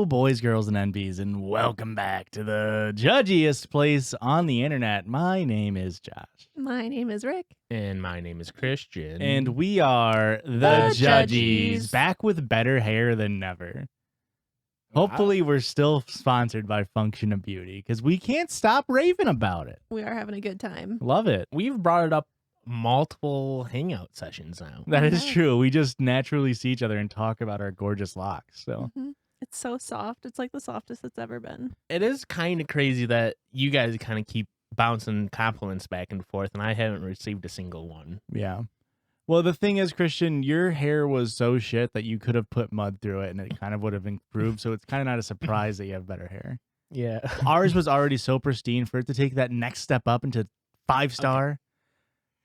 Hello, boys, girls, and NBs, and welcome back to the judgiest place on the internet. My name is Josh. My name is Rick. And my name is Christian. And we are the Judgies, back with better hair than never. Wow. Hopefully, we're still sponsored by Function of Beauty, because we can't stop raving about it. We are having a good time. Love it. We've brought it up multiple hangout sessions now. That is true. We just naturally see each other and talk about our gorgeous locks. So It's so soft. It's like the softest it's ever been. It is kind of crazy that you guys kind of keep bouncing compliments back and forth, and I haven't received a single one. yeah. Well, the thing is, Christian, your hair was so shit that you could have put mud through it and it kind of would have improved. So it's kind of not a surprise that you have better hair. Yeah. Ours was already so pristine. For it to take that next step up into 5-star,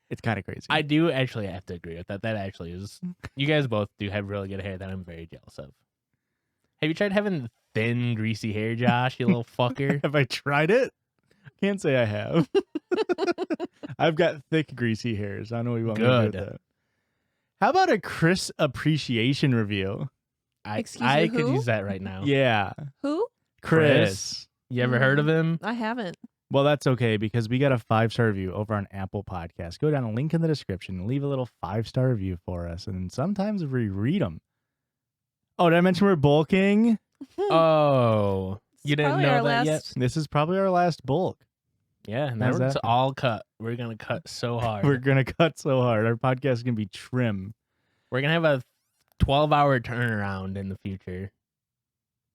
it's kind of crazy. I do actually have to agree with that. That actually is. You guys both do have really good hair that I'm very jealous of. Have you tried having thin, greasy hair, Josh, you little fucker? Have I tried it? Can't say I have. I've got thick, greasy hairs. I don't know what you want me to do with Good. that. How about a Chris appreciation review? Excuse I me, could who? use that right now. Yeah. Who? Chris. You ever heard of him? I haven't. Well, that's okay because we got a 5-star review over on Apple Podcast. Go down a link in the description and leave a little 5-star review for us. And sometimes we read them. Oh, did I mention we're bulking? Oh, you didn't Probably know our that yet? last- This is probably our last bulk. Yeah, and How's that's that? all cut. We're going to cut so hard. We're going to cut so hard. Our podcast is going to be trim. We're going to have a 12-hour turnaround in the future.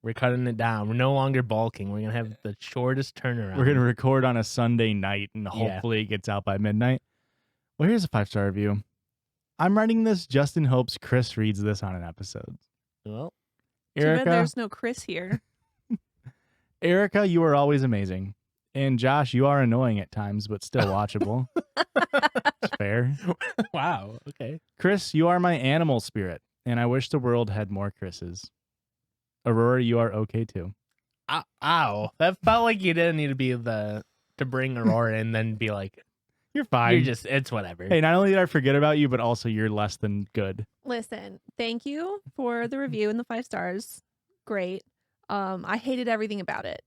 We're cutting it down. We're no longer bulking. We're going to have the shortest turnaround. We're going to record on a Sunday night and hopefully it gets out by midnight. Well, here's a 5-star review. I'm writing this just in hopes Chris reads this on an episode. Well, Too bad Erica, there's no Chris here. Erica, you are always amazing. And Josh, you are annoying at times, but still watchable. It's fair. wow. Okay. Chris, you are my animal spirit, and I wish the world had more Chris's. Aurora, you are okay too. Ow. That felt like you didn't need to be to bring Aurora and then be like, You're fine. you're just, it's whatever. Hey, not only did I forget about you, but also you're less than good. Listen, thank you for the review and the 5 stars. Great. I hated everything about it.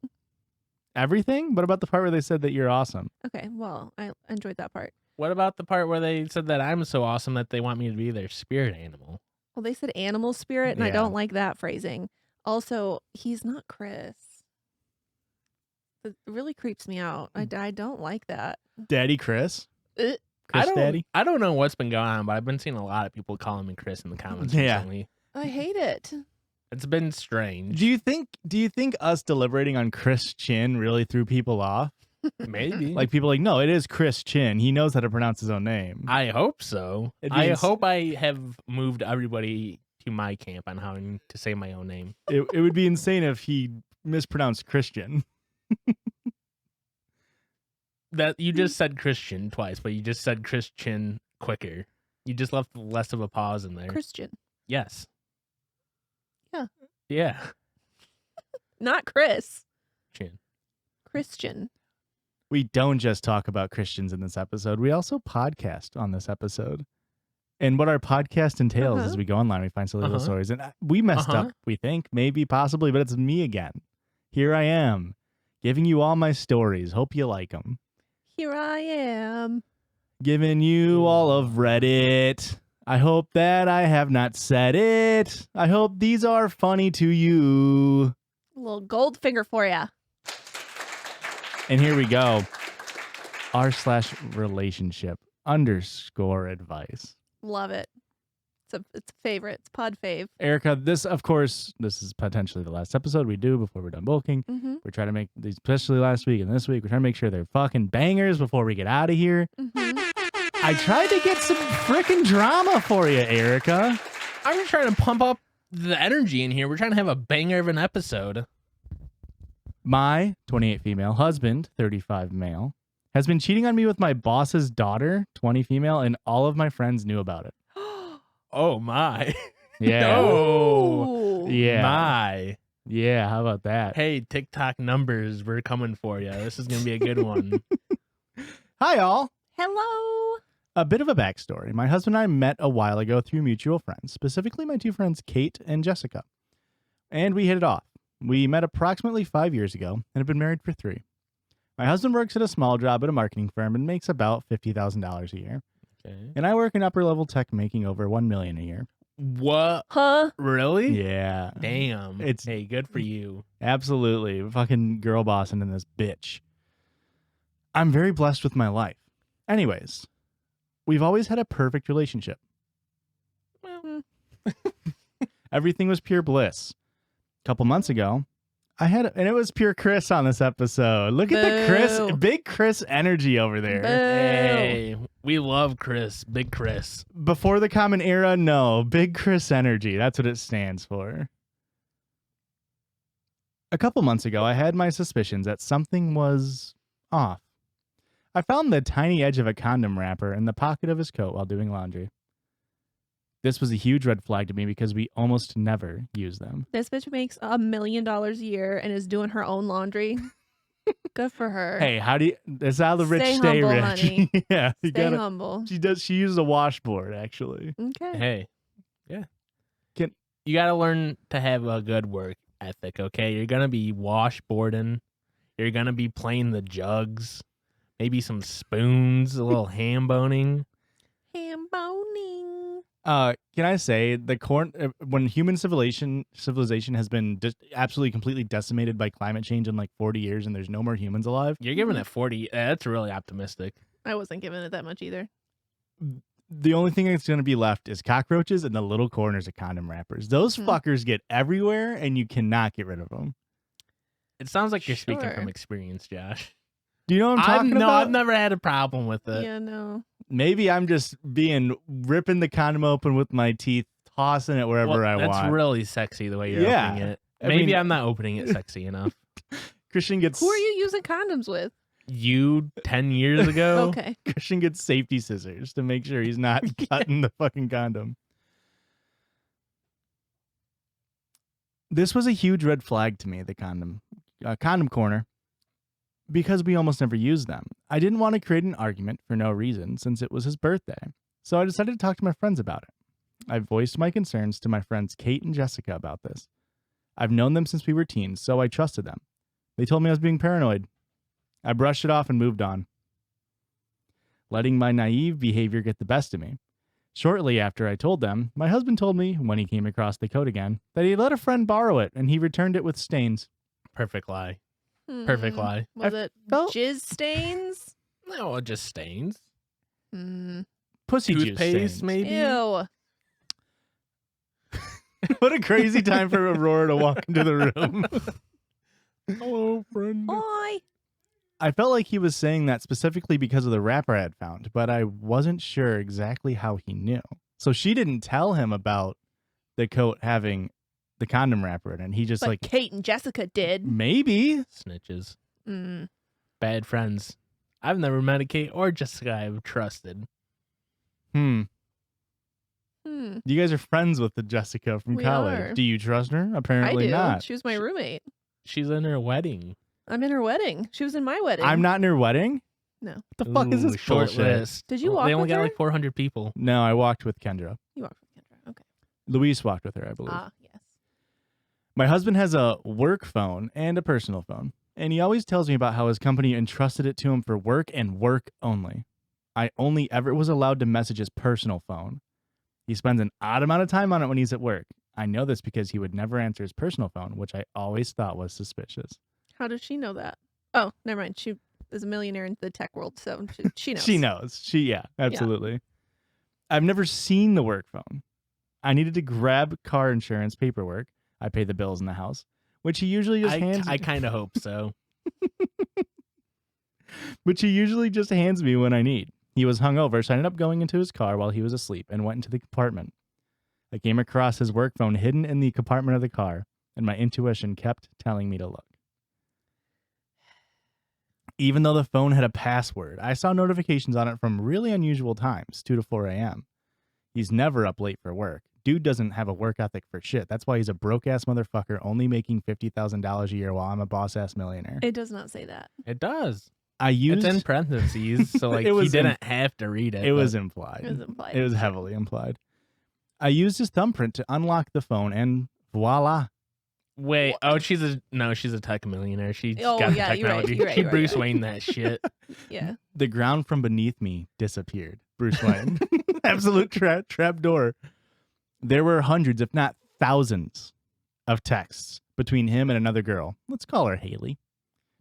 Everything? What about the part where they said that you're awesome? Okay, well, I enjoyed that part. What about the part where they said that I'm so awesome that they want me to be their spirit animal? Well, they said animal spirit, and I Yeah. don't like that phrasing. Also, he's not Chris. It really creeps me out. I don't like that. Daddy Chris? Uh, Chris Daddy? I don't know what's been going on, but I've been seeing a lot of people calling me Chris in the comments Yeah. recently. I hate it. It's been strange. Do you think us deliberating on Chris Chin really threw people off? Maybe. Like people like, no, it is Chris Chin. He knows how to pronounce his own name. I hope so. It I means- hope I have moved everybody to my camp on how to say my own name. It would be insane if he mispronounced Christian. That you just said Christian twice, but you just said Christian quicker. You just left less of a pause in there. Christian, Yes. Yeah. Yeah. not Chris. Chin. Christian. We don't just talk about Christians in this episode. We also podcast on this episode. And what our podcast entails is we go online, we find silly little stories. And we messed up, we think, maybe, possibly, but it's me again. Here I am, giving you all my stories. Hope you like them. Here I am. Giving you all of Reddit. I hope that I have not said it. I hope these are funny to you. A little gold finger for ya. And here we go. r/relationship_advice. Love it. It's a favorite. It's pod fave. Erica, this is potentially the last episode we do before we're done bulking. Mm-hmm. We're trying to make these, especially last week and this week, we're trying to make sure they're fucking bangers before we get out of here. Mm-hmm. I tried to get some freaking drama for you, Erica. I'm just trying to pump up the energy in here. We're trying to have a banger of an episode. My 28 female husband, 35 male, has been cheating on me with my boss's daughter, 20 female, and all of my friends knew about it. Oh my. Yeah. Oh. Yeah. My. Yeah, how about that? Hey, TikTok numbers, we're coming for you. This is going to be a good one. Hi, all. Hello. A bit of a backstory. My husband and I met a while ago through mutual friends, specifically my two friends, Kate and Jessica. And we hit it off. We met approximately 5 years ago and have been married for 3. My husband works at a small job at a marketing firm and makes about $50,000 a year. Okay. And I work in upper level tech making over $1 million a year. What? Huh? Really? Yeah. Damn. Hey, good for you. Absolutely. Fucking girl bossing in this bitch. I'm very blessed with my life. Anyways, we've always had a perfect relationship. Well, Everything was pure bliss. A couple months ago, and it was pure Chris on this episode. Look at the big Chris energy over there. Boo. Hey, we love Chris. Big Chris. Before the common era, no. Big Chris energy. That's what it stands for. A couple months ago, I had my suspicions that something was off. I found the tiny edge of a condom wrapper in the pocket of his coat while doing laundry. This was a huge red flag to me because we almost never use them. This bitch makes $1 million a year and is doing her own laundry. Good for her. Hey, that's how the rich Stay stay humble, rich. honey. Yeah, Stay humble. She uses a washboard, actually. Okay. Hey, yeah. You got to learn to have a good work ethic, okay? You're going to be washboarding. You're going to be playing the jugs. Maybe some spoons, a little ham boning. Ham boning. Can I say when human civilization has been just absolutely completely decimated by climate change in like 40 years and there's no more humans alive? You're giving it 40. That's really optimistic. I wasn't giving it that much either. The only thing that's going to be left is cockroaches and the little corners of condom wrappers. Those fuckers get everywhere and you cannot get rid of them. It sounds like you're speaking from experience, Josh. Do you know what I'm talking about? No, I've never had a problem with it. Yeah, no. Maybe I'm just ripping the condom open with my teeth, tossing it wherever I want. That's really sexy the way you're opening it. Maybe I'm not opening it sexy enough. Christian gets... Who are you using condoms with? You 10 years ago? Okay. Christian gets safety scissors to make sure he's not cutting the fucking condom. This was a huge red flag to me, the condom corner, because we almost never use them. I didn't want to create an argument for no reason since it was his birthday, so I decided to talk to my friends about it. I voiced my concerns to my friends Kate and Jessica about this. I've known them since we were teens, so I trusted them. They told me I was being paranoid. I brushed it off and moved on, letting my naive behavior get the best of me. Shortly after I told them, my husband told me, when he came across the coat again, that he let a friend borrow it and he returned it with stains. Perfect lie. Perfect lie. Was it jizz stains? No, just stains. Pussy juice toothpaste, stains. maybe. Ew. What a crazy time for Aurora to walk into the room. Hello, friend. Hi. I felt like he was saying that specifically because of the wrapper I had found, but I wasn't sure exactly how he knew. So she didn't tell him about the coat having the condom wrapper in it. And he just But Kate and Jessica did. Maybe. Snitches. Bad friends. I've never met a Kate or Jessica I've trusted. You guys are friends with the Jessica from college. Are. Do you trust her? Apparently I do. not. She was my roommate. She's in her wedding. I'm in her wedding. She was in my wedding. I'm not in her wedding? No. What the fuck is this short bullshit? list? Did you walk They only with got her? like 400 people. No, I walked with Kendra. You walked with Kendra. Okay. Luis walked with her, I believe. Ah, yes. My husband has a work phone and a personal phone, and he always tells me about how his company entrusted it to him for work and work only. I only ever was allowed to message his personal phone. He spends an odd amount of time on it when he's at work. I know this because he would never answer his personal phone, which I always thought was suspicious. How does she know that? Oh, never mind. She is a millionaire in the tech world, so she knows. She knows. Yeah, absolutely. Yeah. I've never seen the work phone. I needed to grab car insurance paperwork. I pay the bills in the house, which he usually just hands me. I kind of hope so. Which he usually just hands me when I need. He was hungover, so I ended up going into his car while he was asleep and went into the compartment. I came across his work phone hidden in the compartment of the car, and my intuition kept telling me to look. Even though the phone had a password, I saw notifications on it from really unusual times, 2 to 4 a.m. He's never up late for work. Dude doesn't have a work ethic for shit. That's why he's a broke-ass motherfucker only making $50,000 a year while I'm a boss-ass millionaire. It does not say that. It does. It's in parentheses, so like he didn't have to read it. It was implied. It was implied. It was heavily implied. I used his thumbprint to unlock the phone, and voila. Wait, What? she's a tech millionaire. She's Oh, got yeah, the you're right, technology. you're right, She you're right, Bruce you're right. Wayne that shit. Yeah. The ground from beneath me disappeared. Bruce Wayne. Absolute trap door. There were hundreds, if not thousands, of texts between him and another girl. Let's call her Haley.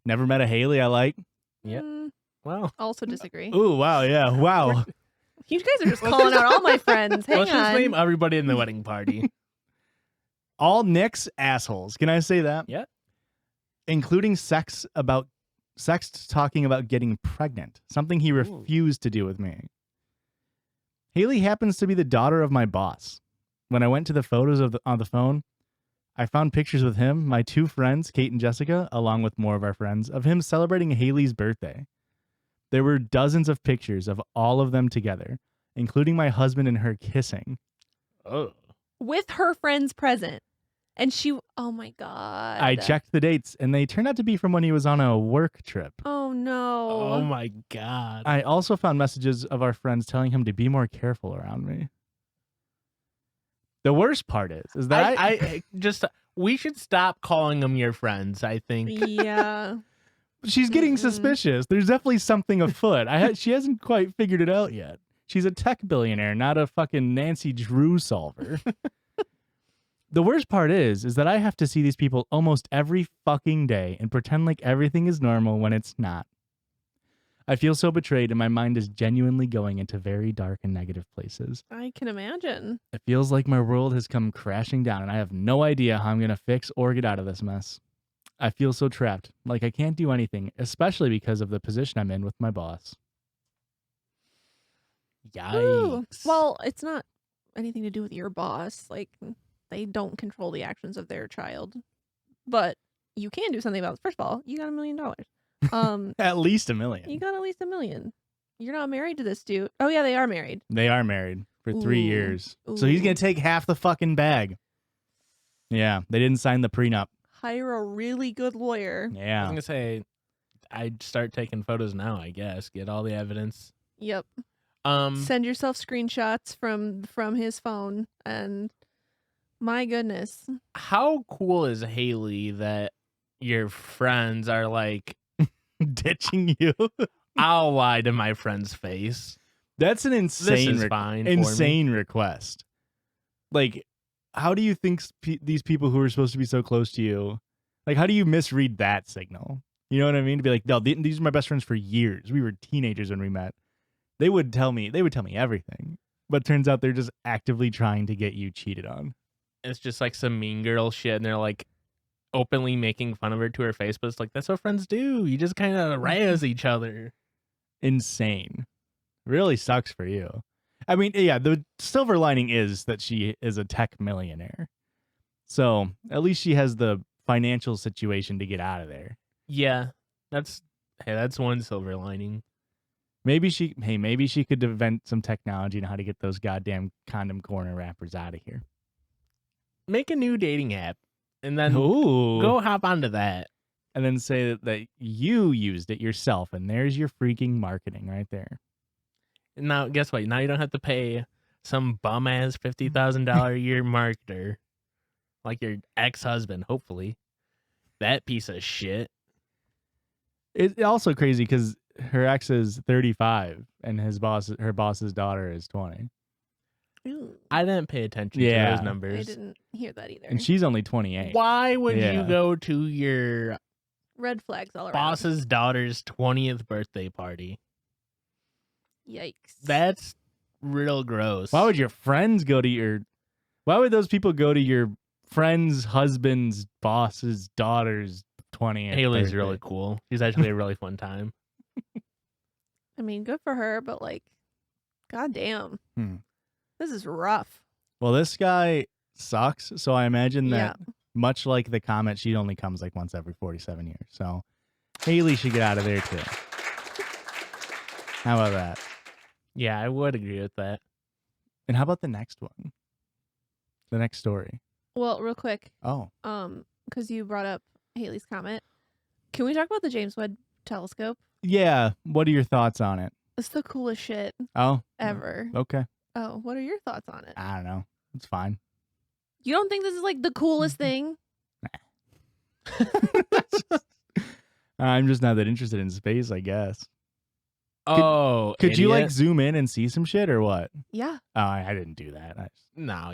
Never met a Haley I like. Yep. Mm, Well, also disagree. Ooh, wow, yeah, wow. You guys are just calling out all my friends. Hang let's just on. name everybody in the wedding party. All Nick's assholes. Can I say that? Yeah. Including sex talking about getting pregnant, something he refused to do with me. Haley happens to be the daughter of my boss. When I went to the photos on the phone, I found pictures with him, my two friends, Kate and Jessica, along with more of our friends, of him celebrating Haley's birthday. There were dozens of pictures of all of them together, including my husband and her kissing. Oh. With her friends present. And oh my God. I checked the dates, and they turned out to be from when he was on a work trip. Oh no. Oh my God. I also found messages of our friends telling him to be more careful around me. The worst part is that I just we should stop calling them your friends, I think. Yeah. she's getting suspicious. There's definitely something afoot. She hasn't quite figured it out yet. She's a tech billionaire, not a fucking Nancy Drew solver. The worst part is that I have to see these people almost every fucking day and pretend like everything is normal when it's not. I feel so betrayed, and my mind is genuinely going into very dark and negative places. I can imagine. It feels like my world has come crashing down, and I have no idea how I'm going to fix or get out of this mess. I feel so trapped, like I can't do anything, especially because of the position I'm in with my boss. Yikes. Ooh. Well, it's not anything to do with your boss. Like, they don't control the actions of their child. But you can do something about it. First of all, you got $1 million. At least $1 million. You got at least $1 million. You're not married to this dude. Oh yeah, they are married. They are married for 3 Ooh. years. So he's going to take half the fucking bag. Yeah, they didn't sign the prenup. Hire a really good lawyer. I was Yeah. gonna say I'd start taking photos now, I guess. Get all the evidence. Yep. Send yourself screenshots from his phone, and my goodness. How cool is Haley that your friends are like, Ditching you. I'll lie to my friend's face. That's an insane, This is fine for me. insane request. Like, how do you think these people who are supposed to be so close to you, like, how do you misread that signal? You know what I mean? To be like, no, these are my best friends for years. We were teenagers when we met. They would tell me everything. But turns out they're just actively trying to get you cheated on. It's just like some mean girl shit, and they're like openly making fun of her to her face, but it's like, that's what friends do. You just kind of razz each other. Insane. Really sucks for you. I mean, yeah, the silver lining is that she is a tech millionaire. So at least she has the financial situation to get out of there. Yeah, that's one silver lining. Maybe she could invent some technology on how to get those goddamn condom corner wrappers out of here. Make a new dating app, and then Ooh. go hop onto that. And then say that you used it yourself, and there's your freaking marketing right there. Now, guess what? Now you don't have to pay some bum-ass $50,000 a year marketer like your ex-husband, hopefully. That piece of shit. It's also crazy because her ex is 35, and her boss's daughter is 20. Ooh, I didn't pay attention to Yeah. those I numbers. didn't hear that either. And she's only 28. Why would Yeah. you go to your Red flags all around. boss's daughter's 20th birthday party? Yikes. That's real gross. Why would your friends go to your... Why would those people go to your friend's husband's boss's daughter's 20th Haley's birthday? really cool. She's actually a really fun time. I mean, good for her, but like, goddamn. This is rough. Well, this guy sucks, so I imagine Yeah. that much like the comment, she only comes like once every 47 years. So Haley should get out of there too. How about that? Yeah, I would agree with that. And how about the next one? The next story. Well, real quick, Oh, because you brought up Haley's comment, can we talk about the James Webb telescope? yeah. What are your thoughts on it? It's the coolest shit Oh, ever. okay. Oh, what are your thoughts on it? I don't know. It's fine. You don't think this is like the coolest thing? I'm just not that interested in space, I guess. Could you like zoom in and see some shit or what? Yeah. Oh, I didn't do that. No,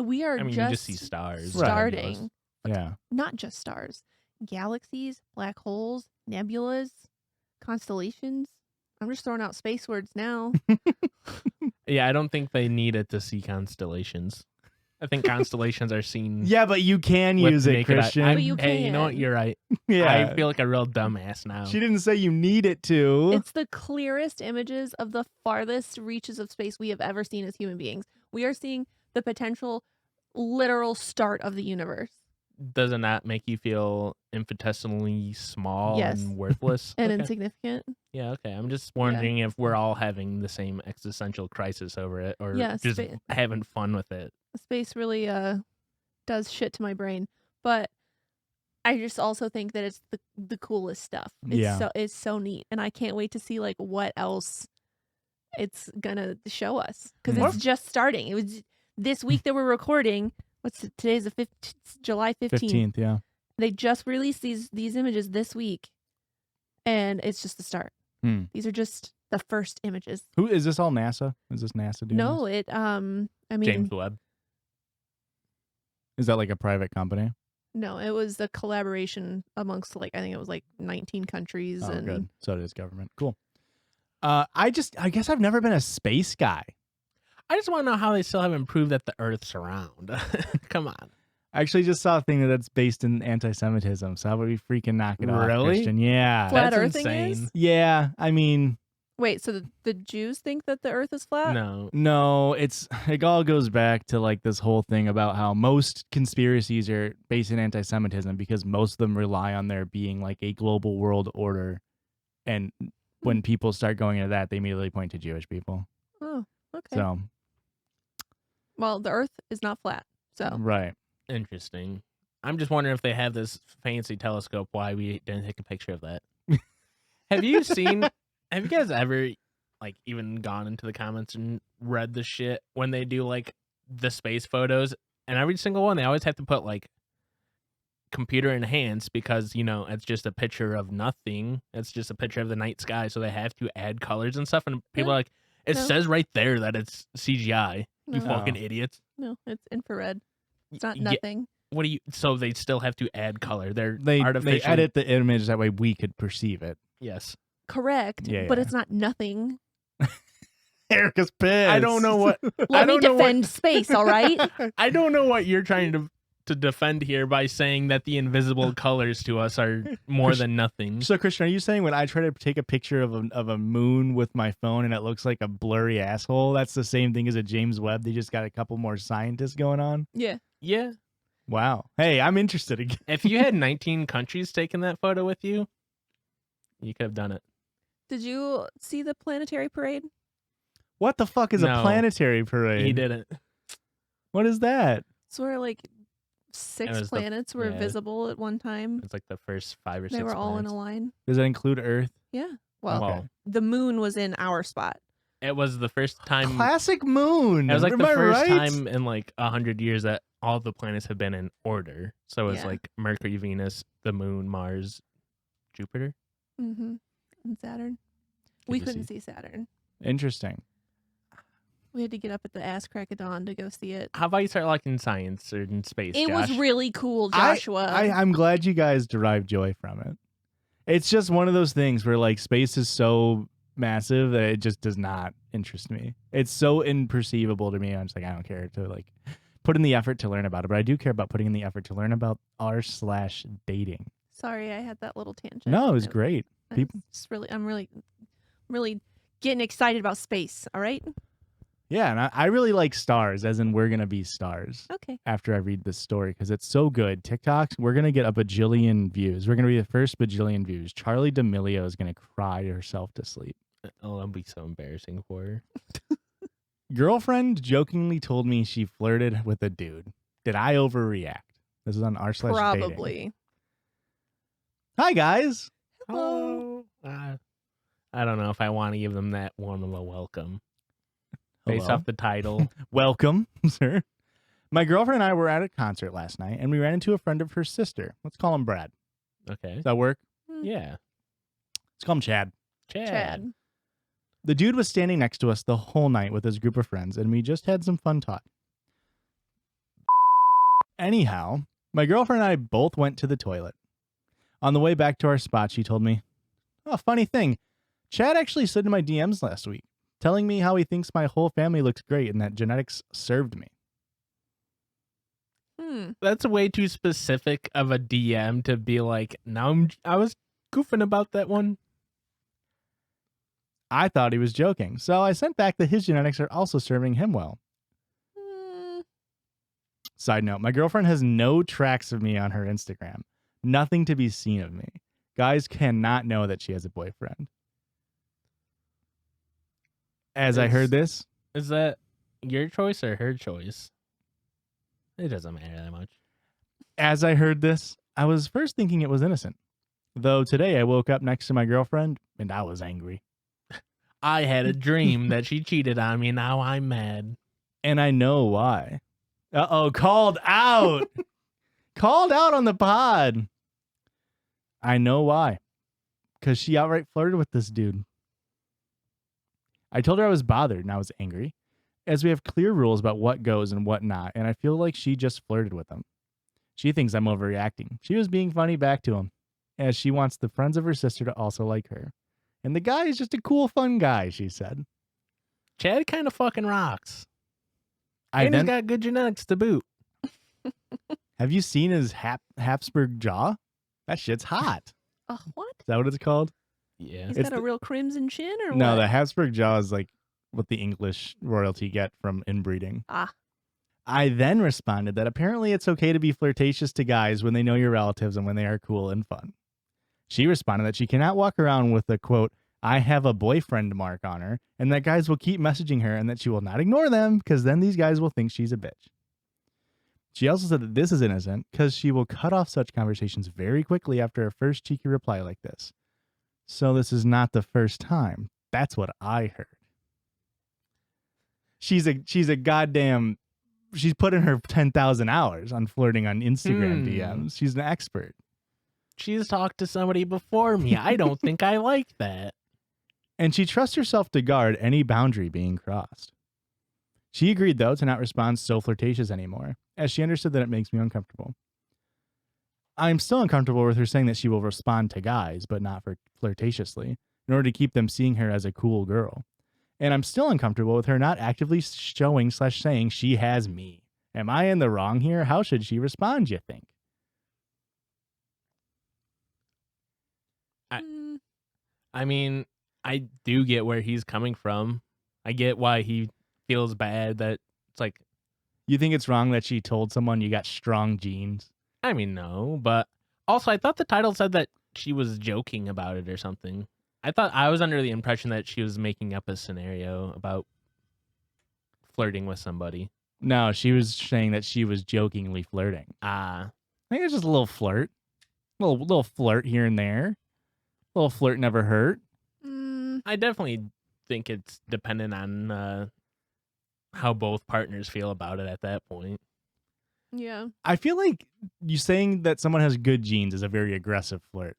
We are you just just see stars. starting. Yeah. Not just stars. Galaxies, black holes, nebulas, constellations. I'm just throwing out space words now. Yeah, I don't think they needed to see constellations. I think constellations are seen. Yeah, but you can with use it, naked eye. Christian. But you Hey, you know what? can. You're right. Yeah. I feel like a real dumbass now. She didn't say you need it to. It's the clearest images of the farthest reaches of space we have ever seen as human beings. We are seeing the potential literal start of the universe. Doesn't that make you feel infinitesimally small Yes. and worthless? And Okay. insignificant. Yeah, okay. I'm just wondering if we're all having the same existential crisis over it or Yeah, just having fun with it. Space really does shit to my brain. But I just also think that it's the coolest stuff. It's so neat. And I can't wait to see like what else it's gonna show us. Because it's just starting. It was this week that we're recording. Today's the July 15th. Yeah. They just released these images this week. And it's just the start. These are just the first images. Who is this all NASA? Is this NASA doing No, this? I mean James Webb. Is that like a private company? No, it was a collaboration amongst I think it was 19 countries. Oh, and good. So it is government. Cool. I guess I've never been a space guy. I just want to know how they still haven't proved that the Earth's round. Come on. I actually just saw a thing that's based in anti-Semitism. So how about we freaking knock it off, Really? Christian? Yeah. Flat That's earthing insane. is? Yeah. I mean, Wait, so the Jews think that the Earth is flat? No. it all goes back to like this whole thing about how most conspiracies are based in anti-Semitism because most of them rely on there being like a global world order. And when people start going into that, they immediately point to Jewish people. Oh, okay. So, Well, the Earth is not flat. So right. Interesting. I'm just wondering if they have this fancy telescope, why we didn't take a picture of that. Have you guys ever even gone into the comments and read the shit when they do the space photos? And every single one, they always have to put computer enhanced because, it's just a picture of nothing. It's just a picture of the night sky. So they have to add colors and stuff. And people are like, it says right there that it's CGI. You fucking idiots. No, it's infrared. It's not nothing. What do you? So they still have to add color. They edit the image that way we could perceive it. Yes. Correct. Yeah, but yeah. it's not nothing. Erica's pissed. I don't know what. Let me defend space, all right? I don't know what you're trying to defend here by saying that the invisible colors to us are more than nothing. So, Christian, are you saying when I try to take a picture of a moon with my phone and it looks like a blurry asshole, that's the same thing as a James Webb? They just got a couple more scientists going on? Yeah. Yeah. Wow. Hey, I'm interested again. If you had 19 countries taking that photo with you, you could have done it. Did you see the planetary parade? What the fuck is a planetary parade? He didn't. What is that? It's where 6 planets were visible at one time. It's the first 5 or 6 They were all in planets. a line. Does that include Earth? Yeah. Well, Okay. the moon was in our spot. It was the first time. Classic moon. It was Am the I first right? time in 100 years that all the planets have been in order. So it's Yeah. Mercury, Venus, the moon, Mars, Jupiter. Mm-hmm. And Saturn. We couldn't see Saturn. Interesting. We had to get up at the ass crack of dawn to go see it. How about you start liking science or in space? It Josh? was really cool, Joshua. I'm glad you guys derive joy from it. It's just one of those things where space is so massive that it just does not interest me. It's so imperceivable to me. I'm just I don't care to put in the effort to learn about it, but I do care about putting in the effort to learn about r/dating. Sorry, I had that little tangent. No, it was great. I'm really getting excited about space. All right. Yeah, and I really like stars, as in we're going to be stars. Okay. After I read this story, because it's so good. TikToks, we're going to get a bajillion views. We're going to be the first bajillion views. Charlie D'Amelio is going to cry herself to sleep. Oh, that'll be so embarrassing for her. Girlfriend jokingly told me she flirted with a dude. Did I overreact? This is on r/dating. Probably. Hi, guys. Hello. I don't know if I want to give them that warm of a welcome. Based Hello. off the title. Welcome, sir. My girlfriend and I were at a concert last night, and we ran into a friend of her sister. Let's call him Brad. Okay. Does that work? Yeah. Let's call him Chad. Chad. The dude was standing next to us the whole night with his group of friends, and we just had some fun talk. Anyhow, my girlfriend and I both went to the toilet. On the way back to our spot, she told me, "Oh, funny thing, Chad actually slid in my DMs last week, telling me how he thinks my whole family looks great and that genetics served me." That's way too specific of a DM to be like, I was goofing about that one. I thought he was joking, so I sent back that his genetics are also serving him well. Side note, my girlfriend has no tracks of me on her Instagram. Nothing to be seen of me. Guys cannot know that she has a boyfriend. I heard this. Is that your choice or her choice? It doesn't matter that much. As I heard this, I was first thinking it was innocent. Though today I woke up next to my girlfriend and I was angry. I had a dream that she cheated on me. Now I'm mad. And I know why. Uh-oh, called out. Called out on the pod. I know why. Because she outright flirted with this dude. I told her I was bothered and I was angry, as we have clear rules about what goes and what not, and I feel like she just flirted with him. She thinks I'm overreacting. She was being funny back to him, as she wants the friends of her sister to also like her. And the guy is just a cool, fun guy, she said. Chad kind of fucking rocks. He's got good genetics to boot. Have you seen his Habsburg jaw? That shit's hot. Oh, what? Is that what it's called? Yeah. He's got a real crimson chin or what? No, the Habsburg jaw is like what the English royalty get from inbreeding. I then responded that apparently it's okay to be flirtatious to guys when they know your relatives and when they are cool and fun. She responded that she cannot walk around with a, quote, "I have a boyfriend" mark on her, and that guys will keep messaging her and that she will not ignore them because then these guys will think she's a bitch. She also said that this is innocent because she will cut off such conversations very quickly after a first cheeky reply like this. So this is not the first time. That's what I heard. She's a goddamn... She's put in her 10,000 hours on flirting on Instagram DMs. She's an expert. She's talked to somebody before me. I don't think I like that. And she trusts herself to guard any boundary being crossed. She agreed, though, to not respond so flirtatious anymore, as she understood that it makes me uncomfortable. I'm still uncomfortable with her saying that she will respond to guys, but not flirtatiously, in order to keep them seeing her as a cool girl. And I'm still uncomfortable with her not actively showing/saying she has me. Am I in the wrong here? How should she respond, you think? I mean, I do get where he's coming from. I get why he feels bad that it's like... You think it's wrong that she told someone you got strong genes? I mean, no, but also I thought the title said that she was joking about it or something. I was under the impression that she was making up a scenario about flirting with somebody. No, she was saying that she was jokingly flirting. I think it's just a little flirt. Little flirt here and there. A little flirt never hurt. I definitely think it's dependent on how both partners feel about it at that point. Yeah. I feel like you saying that someone has good genes is a very aggressive flirt.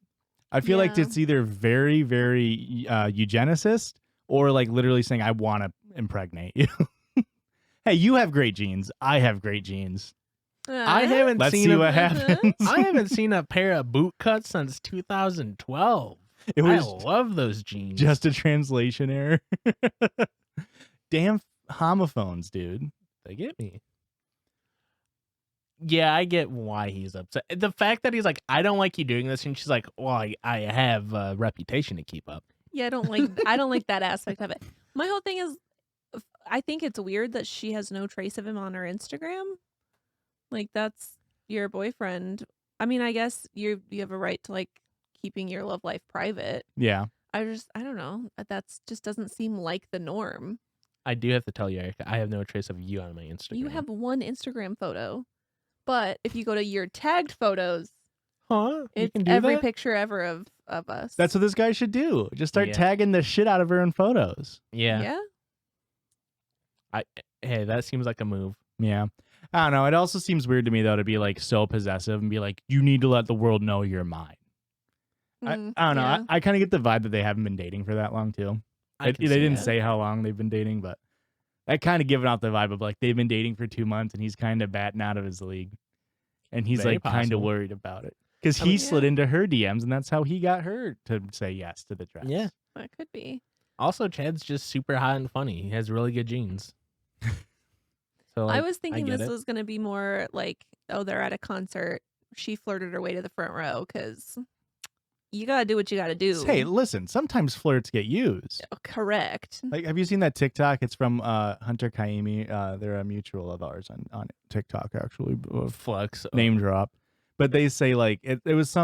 I feel like it's either very, very eugenicist or like literally saying, I want to impregnate you. Hey, you have great genes. I have great genes. I haven't Let's seen see what happens. I haven't seen a pair of boot cuts since 2012. I love those jeans. Just a translation error. Damn homophones, dude. They get me. Yeah, I get why he's upset. The fact that he's like, I don't like you doing this, and she's like, well, I have a reputation to keep up. Yeah, I don't like that aspect of it. My whole thing is, I think it's weird that she has no trace of him on her Instagram. Like, that's your boyfriend. I mean, I guess you have a right to like keeping your love life private. Yeah. I don't know. That's just doesn't seem like the norm. I do have to tell you, Erica, I have no trace of you on my Instagram. You have one Instagram photo. But if you go to your tagged photos, it's every picture ever of us. That's what this guy should do. Just start tagging the shit out of her in photos. Yeah. Yeah. Hey, that seems like a move. Yeah. I don't know. It also seems weird to me though to be like so possessive and be like, you need to let the world know you're mine. I don't know. Yeah. I kind of get the vibe that they haven't been dating for that long too. They didn't say how long they've been dating, but that kind of giving out the vibe of like they've been dating for 2 months and he's kind of batting out of his league, and he's Very like kind of worried about it because he slid into her DMs and that's how he got her to say yes to the dress. Yeah, that could be. Also, Chad's just super hot and funny. He has really good genes. So I was thinking this was going to be more like, oh, they're at a concert. She flirted her way to the front row because you got to do what you got to do. Hey, listen, sometimes flirts get used. Correct. Like, have you seen that TikTok? It's from Hunter Kaimi. They're a mutual of ours on TikTok, actually. Flex. Name drop. But they say, like, it was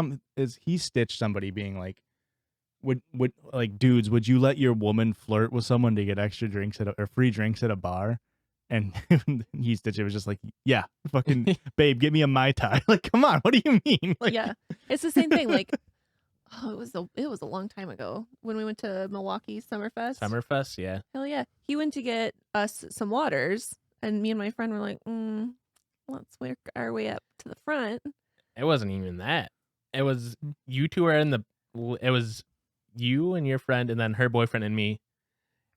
he stitched somebody being like, would like, dudes, would you let your woman flirt with someone to get extra drinks or free drinks at a bar? And he stitched it was just like, yeah, fucking babe, give me a Mai Tai. Like, come on, what do you mean? Like, yeah, it's the same thing. Like, oh, it was a long time ago when we went to Milwaukee Summerfest. Summerfest, yeah. Hell yeah. He went to get us some waters, and me and my friend were like, let's work our way up to the front. It wasn't even that. It was you two were it was you and your friend and then her boyfriend and me.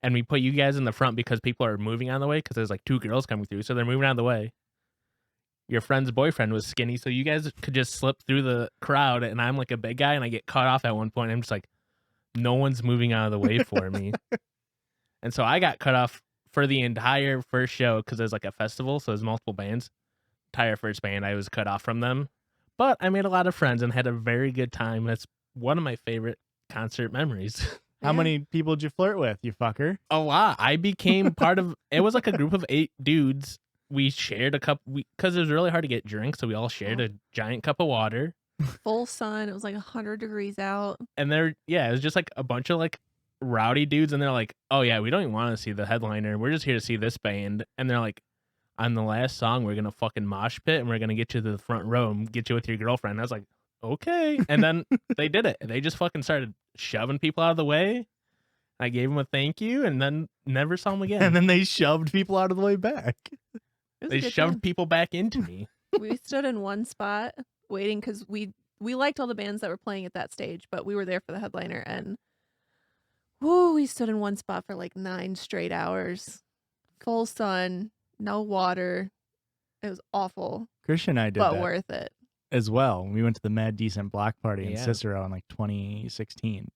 And we put you guys in the front because people are moving out of the way because there's like 2 girls coming through. So they're moving out of the way. Your friend's boyfriend was skinny, so you guys could just slip through the crowd. And I'm like a big guy and I get cut off at one point. I'm just like, no one's moving out of the way for me. And so I got cut off for the entire first show because there's like a festival. So there's multiple bands. Entire first band, I was cut off from them. But I made a lot of friends and had a very good time. That's one of my favorite concert memories. How many people did you flirt with, you fucker? A lot. I became part of it. Was like a group of 8 dudes. We shared a cup because it was really hard to get drinks, so we all shared a giant cup of water. Full sun. It was like 100 degrees out. And it was just like a bunch of like rowdy dudes, and they're like, "Oh yeah, we don't even want to see the headliner. We're just here to see this band." And they're like, "On the last song, we're gonna fucking mosh pit, and we're gonna get you to the front row and get you with your girlfriend." And I was like, okay. And then they did it. They just fucking started shoving people out of the way. I gave them a thank you and then never saw them again. And then they shoved people out of the way back. They shoved people back into me. We stood in one spot waiting because we liked all the bands that were playing at that stage, but we were there for the headliner. And we stood in one spot for like 9 straight hours. Full sun, no water. It was awful. Christian and I did but that worth it. as well. We went to the Mad Decent Block Party in Cicero in like 2016.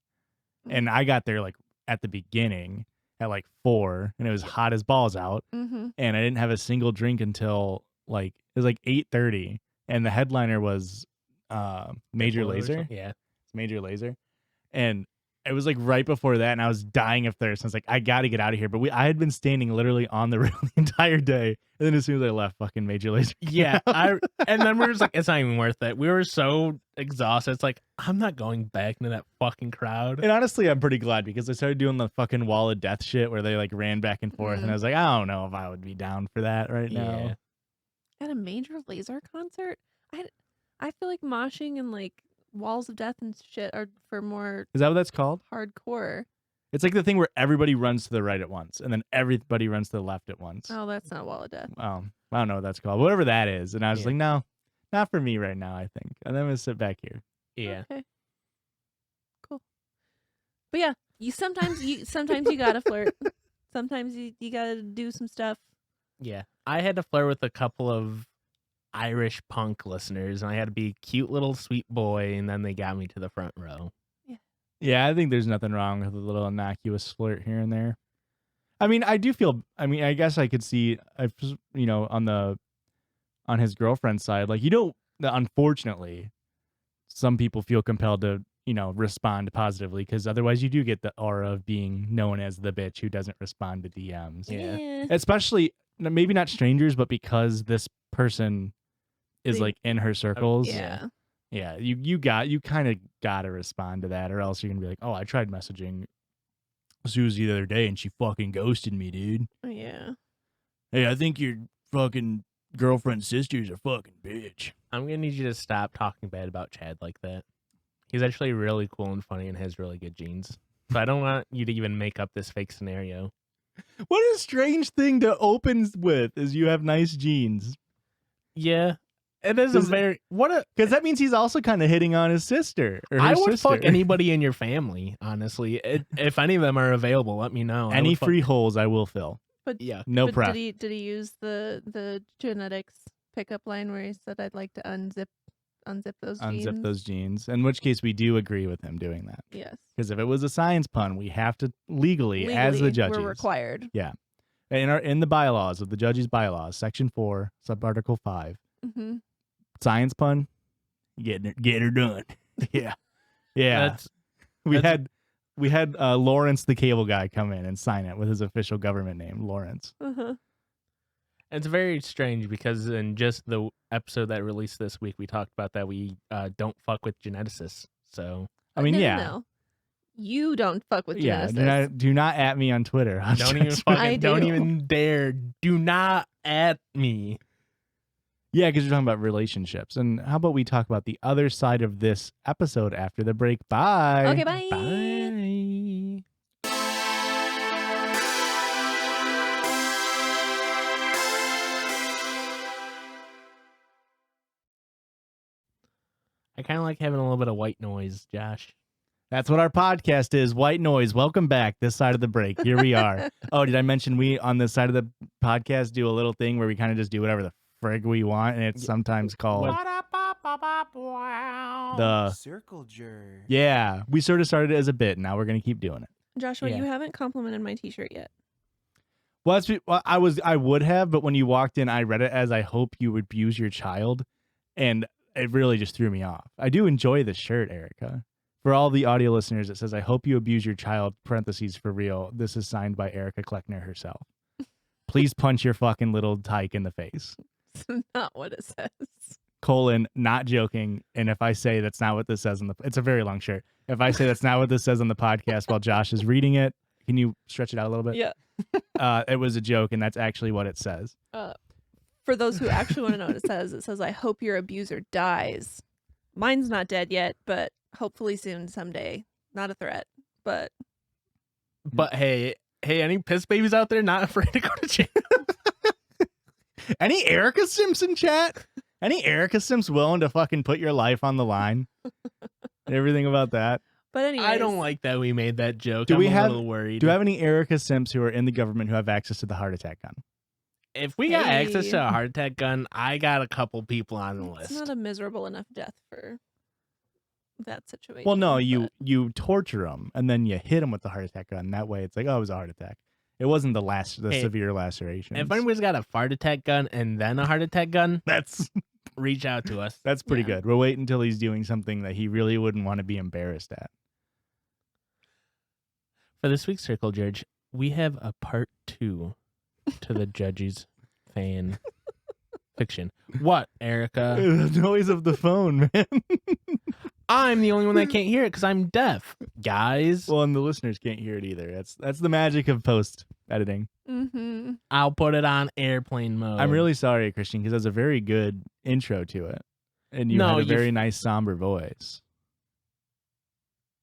And I got there like at the beginning at like 4 and it was hot as balls out. Mm-hmm. And I didn't have a single drink until like, it was like 8:30. And the headliner was Major Lazer. Yeah. It's Major Lazer. And it was like right before that, and I was dying of thirst. I was like, I got to get out of here. But I had been standing literally on the rail the entire day. And then as soon as I left, fucking Major Lazer. Yeah. And then we were just like, it's not even worth it. We were so exhausted. It's like, I'm not going back into that fucking crowd. And honestly, I'm pretty glad because I started doing the fucking wall of death shit where they like ran back and forth. And I was like, I don't know if I would be down for that right now. At a Major Lazer concert, I feel like moshing and like walls of death and shit are for more. Is that what that's called? Hardcore. It's like the thing where everybody runs to the right at once and then everybody runs to the left at once. Oh, that's not wall of death. I don't know what that's called. Whatever that is. And I was like, no, not for me right now, I think. And then I'm going to sit back here. Yeah. Okay. Cool. But yeah, sometimes you gotta flirt. Sometimes you gotta do some stuff. Yeah. I had to flirt with a couple of Irish punk listeners, and I had to be a cute little sweet boy, and then they got me to the front row. Yeah, I think there's nothing wrong with a little innocuous flirt here and there. I mean, I guess I could see, on his girlfriend's side, like, unfortunately, some people feel compelled to, respond positively because otherwise you do get the aura of being known as the bitch who doesn't respond to DMs. Yeah. Especially, maybe not strangers, but because this person is like in her circles. Yeah. Yeah, you kind of got to respond to that, or else you're gonna be like, oh, I tried messaging Susie the other day and she fucking ghosted me, dude. Yeah. Hey, I think your fucking girlfriend's sister's a fucking bitch. I'm gonna need you to stop talking bad about Chad like that. He's actually really cool and funny and has really good genes. So I don't want you to even make up this fake scenario. What a strange thing to open with is you have nice genes. Yeah. It is because that means he's also kind of hitting on his sister. Or her I would sister. fuck anybody in your family, honestly. If any of them are available, let me know. Any free holes I will fill. But yeah, no but prep. Did he use the genetics pickup line where he said I'd like to unzip those genes? Unzip those genes. In which case we do agree with him doing that. Yes. Because if it was a science pun, we have to legally as the judges. We're required. Yeah. In the bylaws of the judges' bylaws, section 4, subarticle 5. Mm-hmm. Science pun, get her done. Yeah. Yeah. We had Lawrence the cable guy come in and sign it with his official government name, Lawrence. Uh-huh. It's very strange because in just the episode that released this week, we talked about that we don't fuck with geneticists. So I mean, no. You don't fuck with geneticists. Yeah, do not at me on Twitter. Don't even dare. Do not at me. Yeah, because you're talking about relationships. And how about we talk about the other side of this episode after the break? Bye. Okay, bye. Bye. I kind of like having a little bit of white noise, Josh. That's what our podcast is, White Noise. Welcome back, this side of the break. Here we are. Oh, did I mention we, on this side of the podcast, do a little thing where we kind of just do whatever the frig we want, and it's sometimes called the Circle Jerdge. Yeah, we sort of started it as a bit. Now we're going to keep doing it. Joshua, you haven't complimented my t-shirt yet. Well, I would have, but when you walked in, I read it as I hope you would abuse your child, and it really just threw me off. I do enjoy the shirt, Erica. For all the audio listeners, it says, I hope you abuse your child, parentheses for real. This is signed by Erica Kleckner herself. Please punch your fucking little tyke in the face. It's not what it says. Colon, not joking. And if I say that's not what this says it's a very long shirt. If I say that's not what this says on the podcast while Josh is reading it, can you stretch it out a little bit? Yeah. It was a joke, and that's actually what it says. For those who actually want to know what it says, I hope your abuser dies. Mine's not dead yet, but hopefully soon someday. Not a threat, but hey, any piss babies out there not afraid to go to jail? Any Erica Simpson chat? Any Erica Sims willing to fucking put your life on the line? Everything about that. But anyway, I don't like that we made that joke. I'm a little worried. Do we have any Erica Sims who are in the government who have access to the heart attack gun? If we got access to a heart attack gun, I got a couple people on the list. It's not a miserable enough death for that situation. Well, no, you torture them and then you hit them with the heart attack gun. That way, it's like, oh, it was a heart attack. It wasn't the severe laceration. If anybody's got a fart attack gun and then a heart attack gun, that's reach out to us. That's pretty good. We'll wait until he's doing something that he really wouldn't want to be embarrassed at. For this week's Circle Jerdge, we have a part 2 to the Judgies FanFiction. What, Erica? The noise of the phone, man. I'm the only one that can't hear it because I'm deaf, guys. Well, and the listeners can't hear it either. That's the magic of post editing. Mm-hmm. I'll put it on airplane mode. I'm really sorry, Christian, because that's a very good intro to it, and you had a very nice somber voice.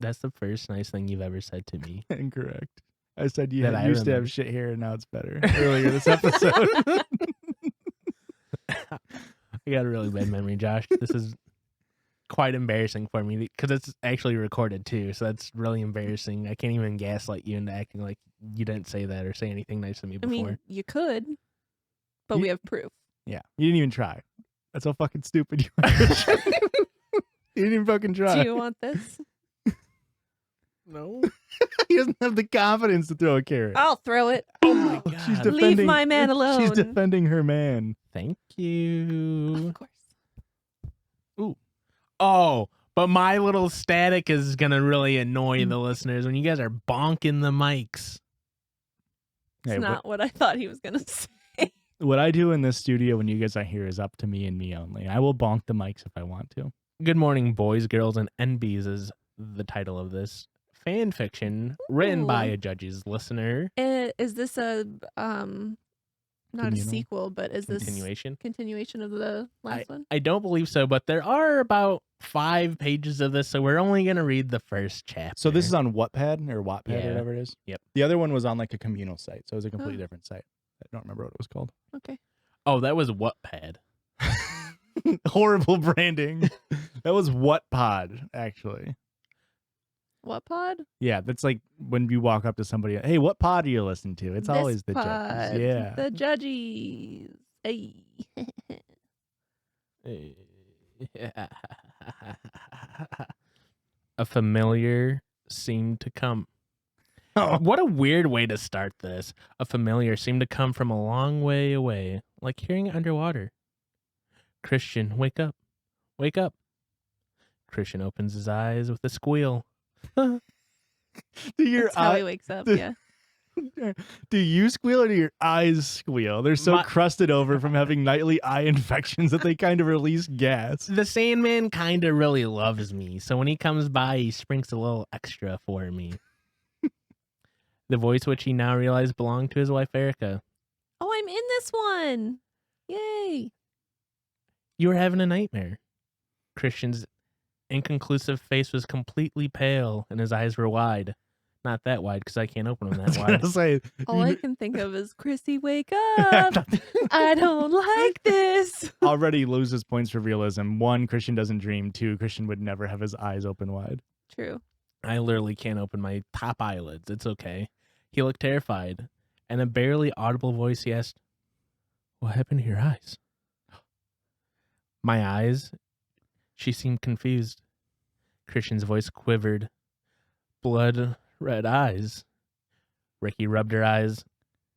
That's the first nice thing you've ever said to me. Incorrect. I said you used to have shit hair, and now it's better. Earlier this episode. I got a really bad memory, Josh. This is quite embarrassing for me because it's actually recorded too, so that's really embarrassing. I can't even gaslight you into acting like you didn't say that or say anything nice to me before. I mean, you could, but we have proof. Yeah, you didn't even try. That's how fucking stupid you are. You didn't even fucking try. Do you want this? No. He doesn't have the confidence to throw a carrot. I'll throw it. Oh my god. She's Leave my man alone. She's defending her man. Thank you. Of course. Ooh. Oh, but my little static is going to really annoy the listeners when you guys are bonking the mics. It's not what I thought he was going to say. What I do in this studio when you guys aren't here is up to me and me only. I will bonk the mics if I want to. Good morning, boys, girls, and NBs is the title of this fan fiction written by a Judges listener. Is this a not a sequel, but is this continuation of the last one? I don't believe so, but there are about 5 pages of this, so we're only going to read the first chapter. So this is on Wattpad or Wattpad or whatever it is? Yep. The other one was on like a communal site, so it was a completely different site. I don't remember what it was called. Okay. Oh, that was Wattpad. Horrible branding. That was What Pod, actually. What pod? Yeah, that's like when you walk up to somebody, hey, what pod are you listening to? It's This always the pod, Judgies. Yeah. The Judgies. Hey. A familiar seemed to come. Oh. What a weird way to start this. A familiar seemed to come from a long way away, like hearing it underwater. Christian, wake up. Wake up. Christian opens his eyes with a squeal. Do your That's how he wakes up, yeah. Do you squeal or do your eyes squeal? They're so crusted over from having nightly eye infections that they kind of release gas. The Sandman kind of really loves me, so when he comes by, he sprinkles a little extra for me. The voice, which he now realized belonged to his wife, Erica. Oh, I'm in this one. Yay. You were having a nightmare. Christian's inconclusive face was completely pale, and his eyes were wide. Not that wide, because I can't open them that wide. Say, all I can think of is, Chrissy, wake up. I don't like this. Already loses points for realism. 1, Christian doesn't dream. 2, Christian would never have his eyes open wide. True. I literally can't open my top eyelids. It's okay. He looked terrified. In a barely audible voice, he asked, what happened to your eyes? My eyes? She seemed confused. Christian's voice quivered. Blood red eyes. Ricky rubbed her eyes.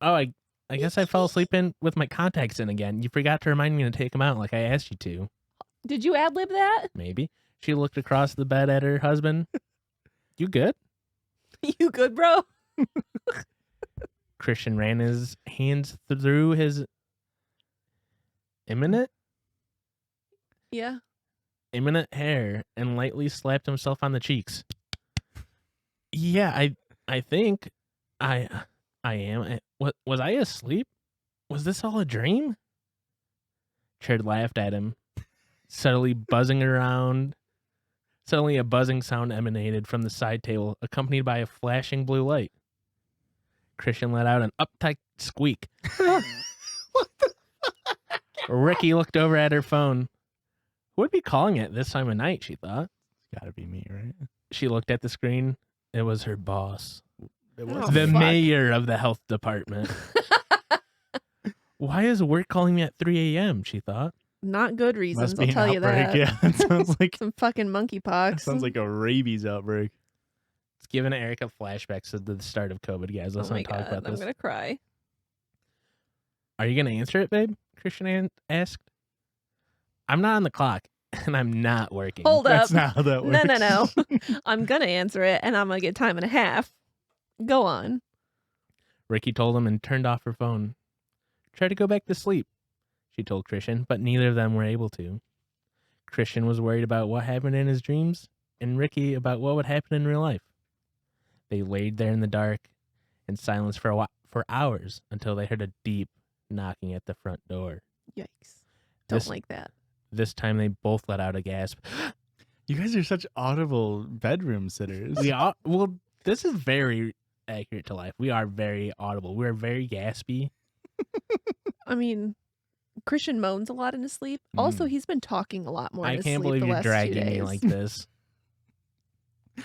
Oh, I guess I fell asleep with my contacts in again. You forgot to remind me to take them out like I asked you to. Did you ad-lib that? Maybe. She looked across the bed at her husband. You good? You good, bro? Christian ran his hands through his imminent hair and lightly slapped himself on the cheeks. Yeah, I think I am. What was I asleep? Was this all a dream? Cherd laughed at him, subtly buzzing around. Suddenly, a buzzing sound emanated from the side table, accompanied by a flashing blue light. Christian let out an uptight squeak. What the fuck? Ricky looked over at her phone. Who would be calling it this time of night, she thought. It's gotta be me, right? She looked at the screen. It was her boss. It was the fuck. mayor of the health department. Why is work calling me at 3 a.m., she thought. Not good reasons, Must be I'll an tell you outbreak. that. Yeah, it sounds like some fucking monkeypox. sounds like a rabies outbreak. It's giving Erica flashbacks to the start of COVID, guys. Let's oh my not talk God, about this. I'm gonna cry. Are you gonna answer it, babe? Christian asked. I'm not on the clock, and I'm not working. Hold That's up. not how that works. No. I'm gonna answer it, and I'm gonna get time and a half. Go on. Ricky told him and turned off her phone. Try to go back to sleep, she told Christian, but neither of them were able to. Christian was worried about what happened in his dreams, and Ricky about what would happen in real life. They laid there in the dark in silence for hours until they heard a deep knocking at the front door. Yikes. Don't like that. This time they both let out a gasp. You guys are such audible bedroom sitters. Well, this is very accurate to life. We are very audible. We're very gaspy. I mean, Christian moans a lot in his sleep. Also, he's been talking a lot more in I his can't sleep believe the you're last 2 dragging me days. like this.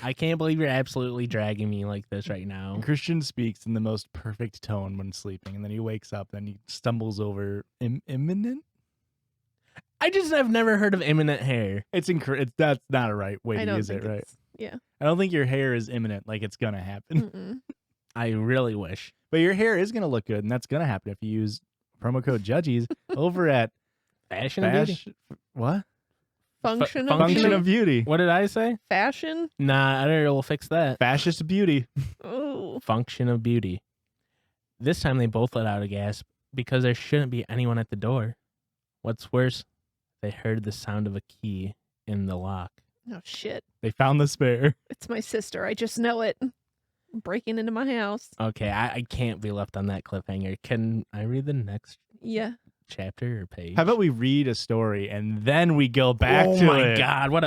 I can't believe you're absolutely dragging me like this right now. Christian speaks in the most perfect tone when sleeping, and then he wakes up and he stumbles over imminent. I just have never heard of imminent hair. That's not a right way I to don't use think it, right? it's- Yeah. I don't think your hair is imminent, like it's gonna happen. Mm-mm. I really wish. But your hair is gonna look good, and that's gonna happen if you use promo code Judgies over at Fashion and beauty. What? Function of Function Function beauty? of Beauty. What did I say? Fashion? Nah, I don't know. We'll fix that. Fascist Beauty. Oh. Function of beauty. This time they both let out a gasp because there shouldn't be anyone at the door. What's worse, they heard the sound of a key in the lock. Oh, shit. They found the spare. It's my sister. I just know it. Breaking into my house. Okay, I can't be left on that cliffhanger. Can I read the next Yeah. chapter or page? How about we read a story and then we go back to it? Oh my God, what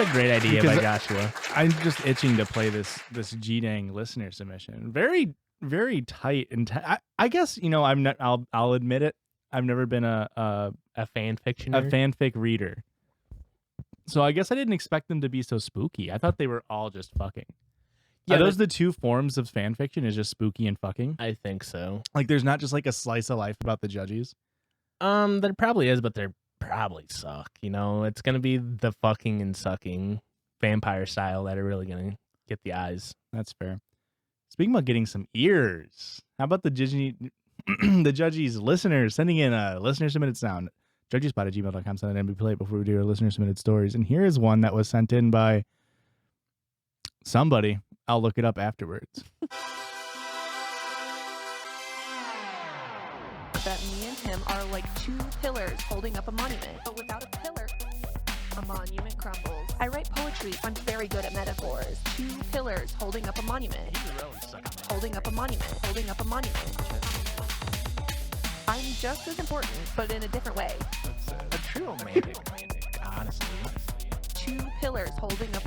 a great idea by Because Joshua. I'm just itching to play this G-Dang listener submission. Very, very tight and I guess, I'm not. I'll admit it. I've never been a fanfiction. A fanfic reader. So I guess I didn't expect them to be so spooky. I thought they were all just fucking. Yeah, are those the two forms of fan fiction? Is just spooky and fucking? I think so. Like, there's not just like a slice of life about the Judgies. There probably is, but they're probably suck. You know, it's gonna be the fucking and sucking vampire style that are really gonna get the eyes. That's fair. Speaking about getting some ears, how about the Judgies listeners sending in a listener submitted sound? Judgiespot@gmail.com. Send it in. We play it before we do our listener submitted stories. And here is one that was sent in by somebody. I'll look it up afterwards. That me and him are like two pillars holding up a monument, but without a pillar, a monument crumbles. I write poetry. I'm very good at metaphors. Two pillars holding up a monument. Holding up a monument. Holding up a monument. I'm just as important, but in a different way. A true romantic, honestly. Two pillars holding up.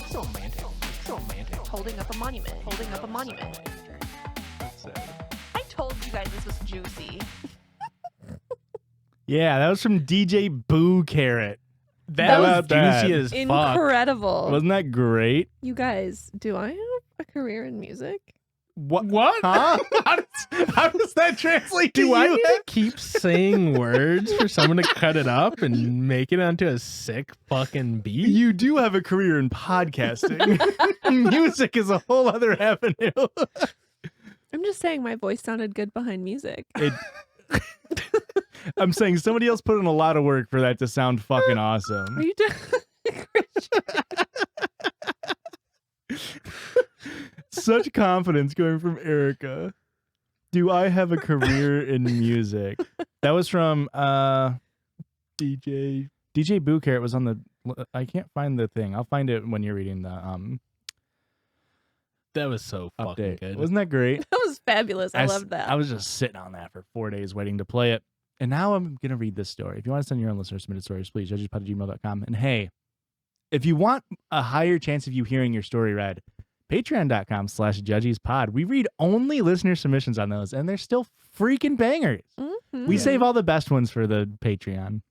So romantic. So romantic. Holding up a monument. Holding up a monument. I told you guys this was juicy. Yeah, that was from DJ Boo Carrot. That was juicy as fuck. Incredible. Wasn't that great? You guys, do I have a career in music? What? Huh? how does that translate to Do you? I need to keep saying words for someone to cut it up and make it onto a sick fucking beat? You do have a career in podcasting. Music is a whole other avenue. I'm just saying my voice sounded good behind music. I'm saying somebody else put in a lot of work for that to sound fucking awesome. Are you done? Such confidence going from Erica. Do I have a career in music? That was from DJ Boo Carrot was on the. I can't find the thing. I'll find it when you're reading the That was so fucking update. good. Wasn't that great? That was fabulous. I loved that. I was just sitting on that for 4 days waiting to play it. And now I'm going to read this story. If you want to send your own listener submitted stories, please, judgiespod@gmail.com. And hey, if you want a higher chance of you hearing your story read, patreon.com/judgiespod. We read only listener submissions on those, and they're still freaking bangers. Mm-hmm. We save all the best ones for the Patreon.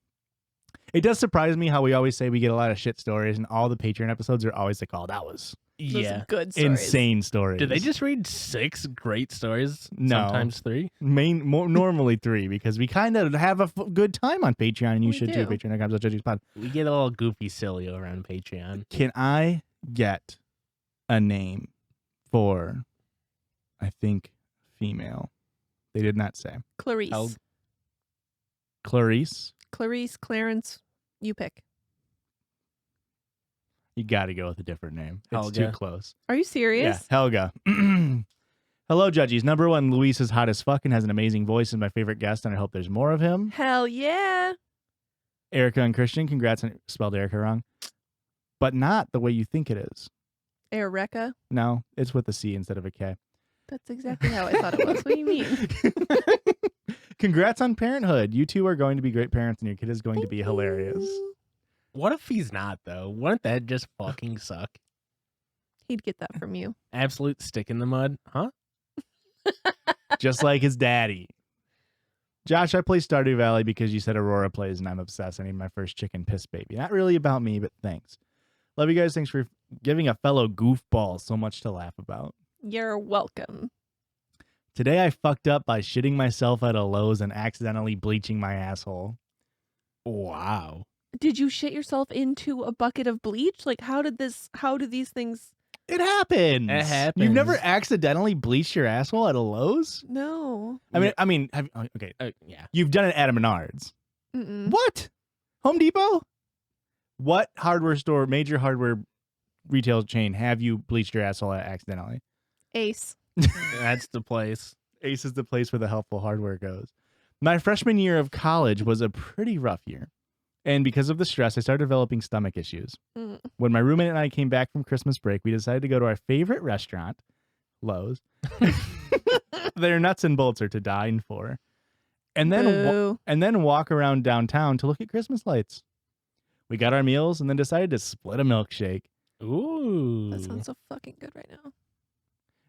It does surprise me how we always say we get a lot of shit stories, and all the Patreon episodes are always like, oh, that was good stories. insane stories. Did they just read 6 great stories? No. Sometimes 3? Normally 3, because we kind of have a good time on Patreon, and you should too. Patreon.com/judgiespod. We get a little goofy silly over on Patreon. Can I get a name for, I think, female? They did not say. Clarice. Clarice? Clarice, Clarence, you pick. You got to go with a different name. It's Helga. too close. Are you serious? Yeah, Helga. Hello, Judgies. Number 1, Luis is hot as fuck and has an amazing voice and my favorite guest, and I hope there's more of him. Hell yeah. Erica and Christian, congrats on spelled Erica wrong. But not the way you think it is. Erica? No, it's with a C instead of a K. That's exactly how I thought it was. What do you mean? Congrats on parenthood. You two are going to be great parents, and your kid is going to be hilarious. What if he's not, though? Wouldn't that just fucking suck? He'd get that from you. Absolute stick in the mud, huh? Just like his daddy. Josh, I play Stardew Valley because you said Aurora plays, and I'm obsessed. I need my first chicken piss baby. Not really about me, but thanks. Love you guys. Thanks for giving a fellow goofball so much to laugh about. You're welcome. Today I fucked up by shitting myself at a Lowe's and accidentally bleaching my asshole. Wow. Did you shit yourself into a bucket of bleach? Like, how do these things? It happens. It happens. You've never accidentally bleached your asshole at a Lowe's? No. I mean, okay. Yeah. You've done it at a Menards. Mm-mm. What? Home Depot? What hardware store, major hardware retail chain have you bleached your asshole at accidentally? Ace. That's the place. Ace is the place where the helpful hardware goes. My freshman year of college was a pretty rough year. And because of the stress, I started developing stomach issues. Mm. When my roommate and I came back from Christmas break, we decided to go to our favorite restaurant, Lowe's. Their nuts and bolts are to die for. And then walk around downtown to look at Christmas lights. We got our meals and then decided to split a milkshake. Ooh. That sounds so fucking good right now.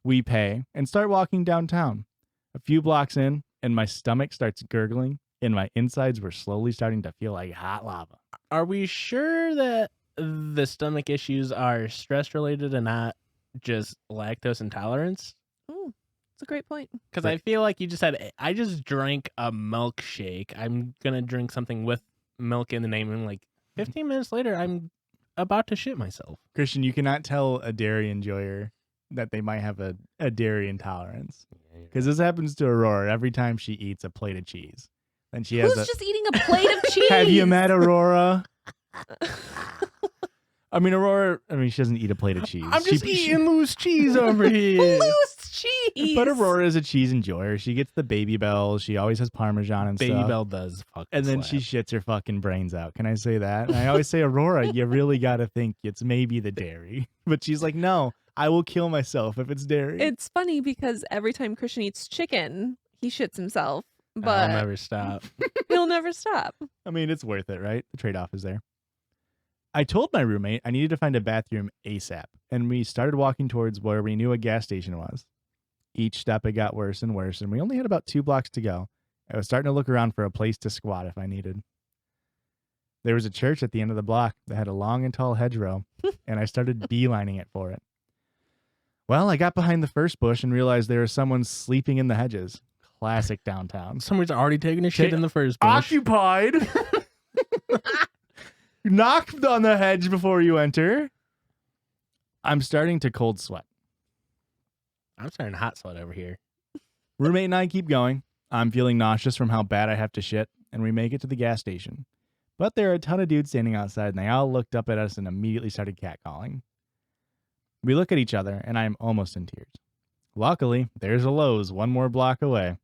We pay and start walking downtown. A few blocks in, and my stomach starts gurgling, and my insides were slowly starting to feel like hot lava. Are we sure that the stomach issues are stress related and not just lactose intolerance? Oh, that's a great point. Because I feel like you just said, I just drank a milkshake. I'm going to drink something with milk in the name. And like 15 minutes later, I'm about to shit myself. Christian, you cannot tell a dairy enjoyer that they might have a dairy intolerance. Because this happens to Aurora every time she eats a plate of cheese. And she has Who's just eating a plate of cheese? Have you met Aurora? I mean, Aurora, she doesn't eat a plate of cheese. I'm just eating loose cheese over here. Loose cheese. But Aurora is a cheese enjoyer. She gets the Baby Bell. She always has Parmesan and Baby stuff. Bell does fucking And then slap. she shits her fucking brains out. Can I say that? And I always say, Aurora, you really got to think it's maybe the dairy. But she's like, no, I will kill myself if it's dairy. It's funny because every time Christian eats chicken, he shits himself. But I'll never stop. he'll never stop. I mean, it's worth it, right? The trade-off is there. I told my roommate I needed to find a bathroom ASAP, and we started walking towards where we knew a gas station was. Each step it got worse and worse, and we only had about 2 blocks to go. I was starting to look around for a place to squat if I needed. There was a church at the end of the block that had a long and tall hedgerow, and I started beelining it for it. Well, I got behind the first bush and realized there was someone sleeping in the hedges. Classic downtown. Someone's already taken a shit in the first bush. Occupied. Knock on the hedge before you enter. I'm starting to cold sweat. I'm starting to hot sweat over here. Roommate and I keep going. I'm feeling nauseous from how bad I have to shit, and we make it to the gas station. But there are a ton of dudes standing outside, and they all looked up at us and immediately started catcalling. We look at each other, and I am almost in tears. Luckily, there's a Lowe's 1 more block away.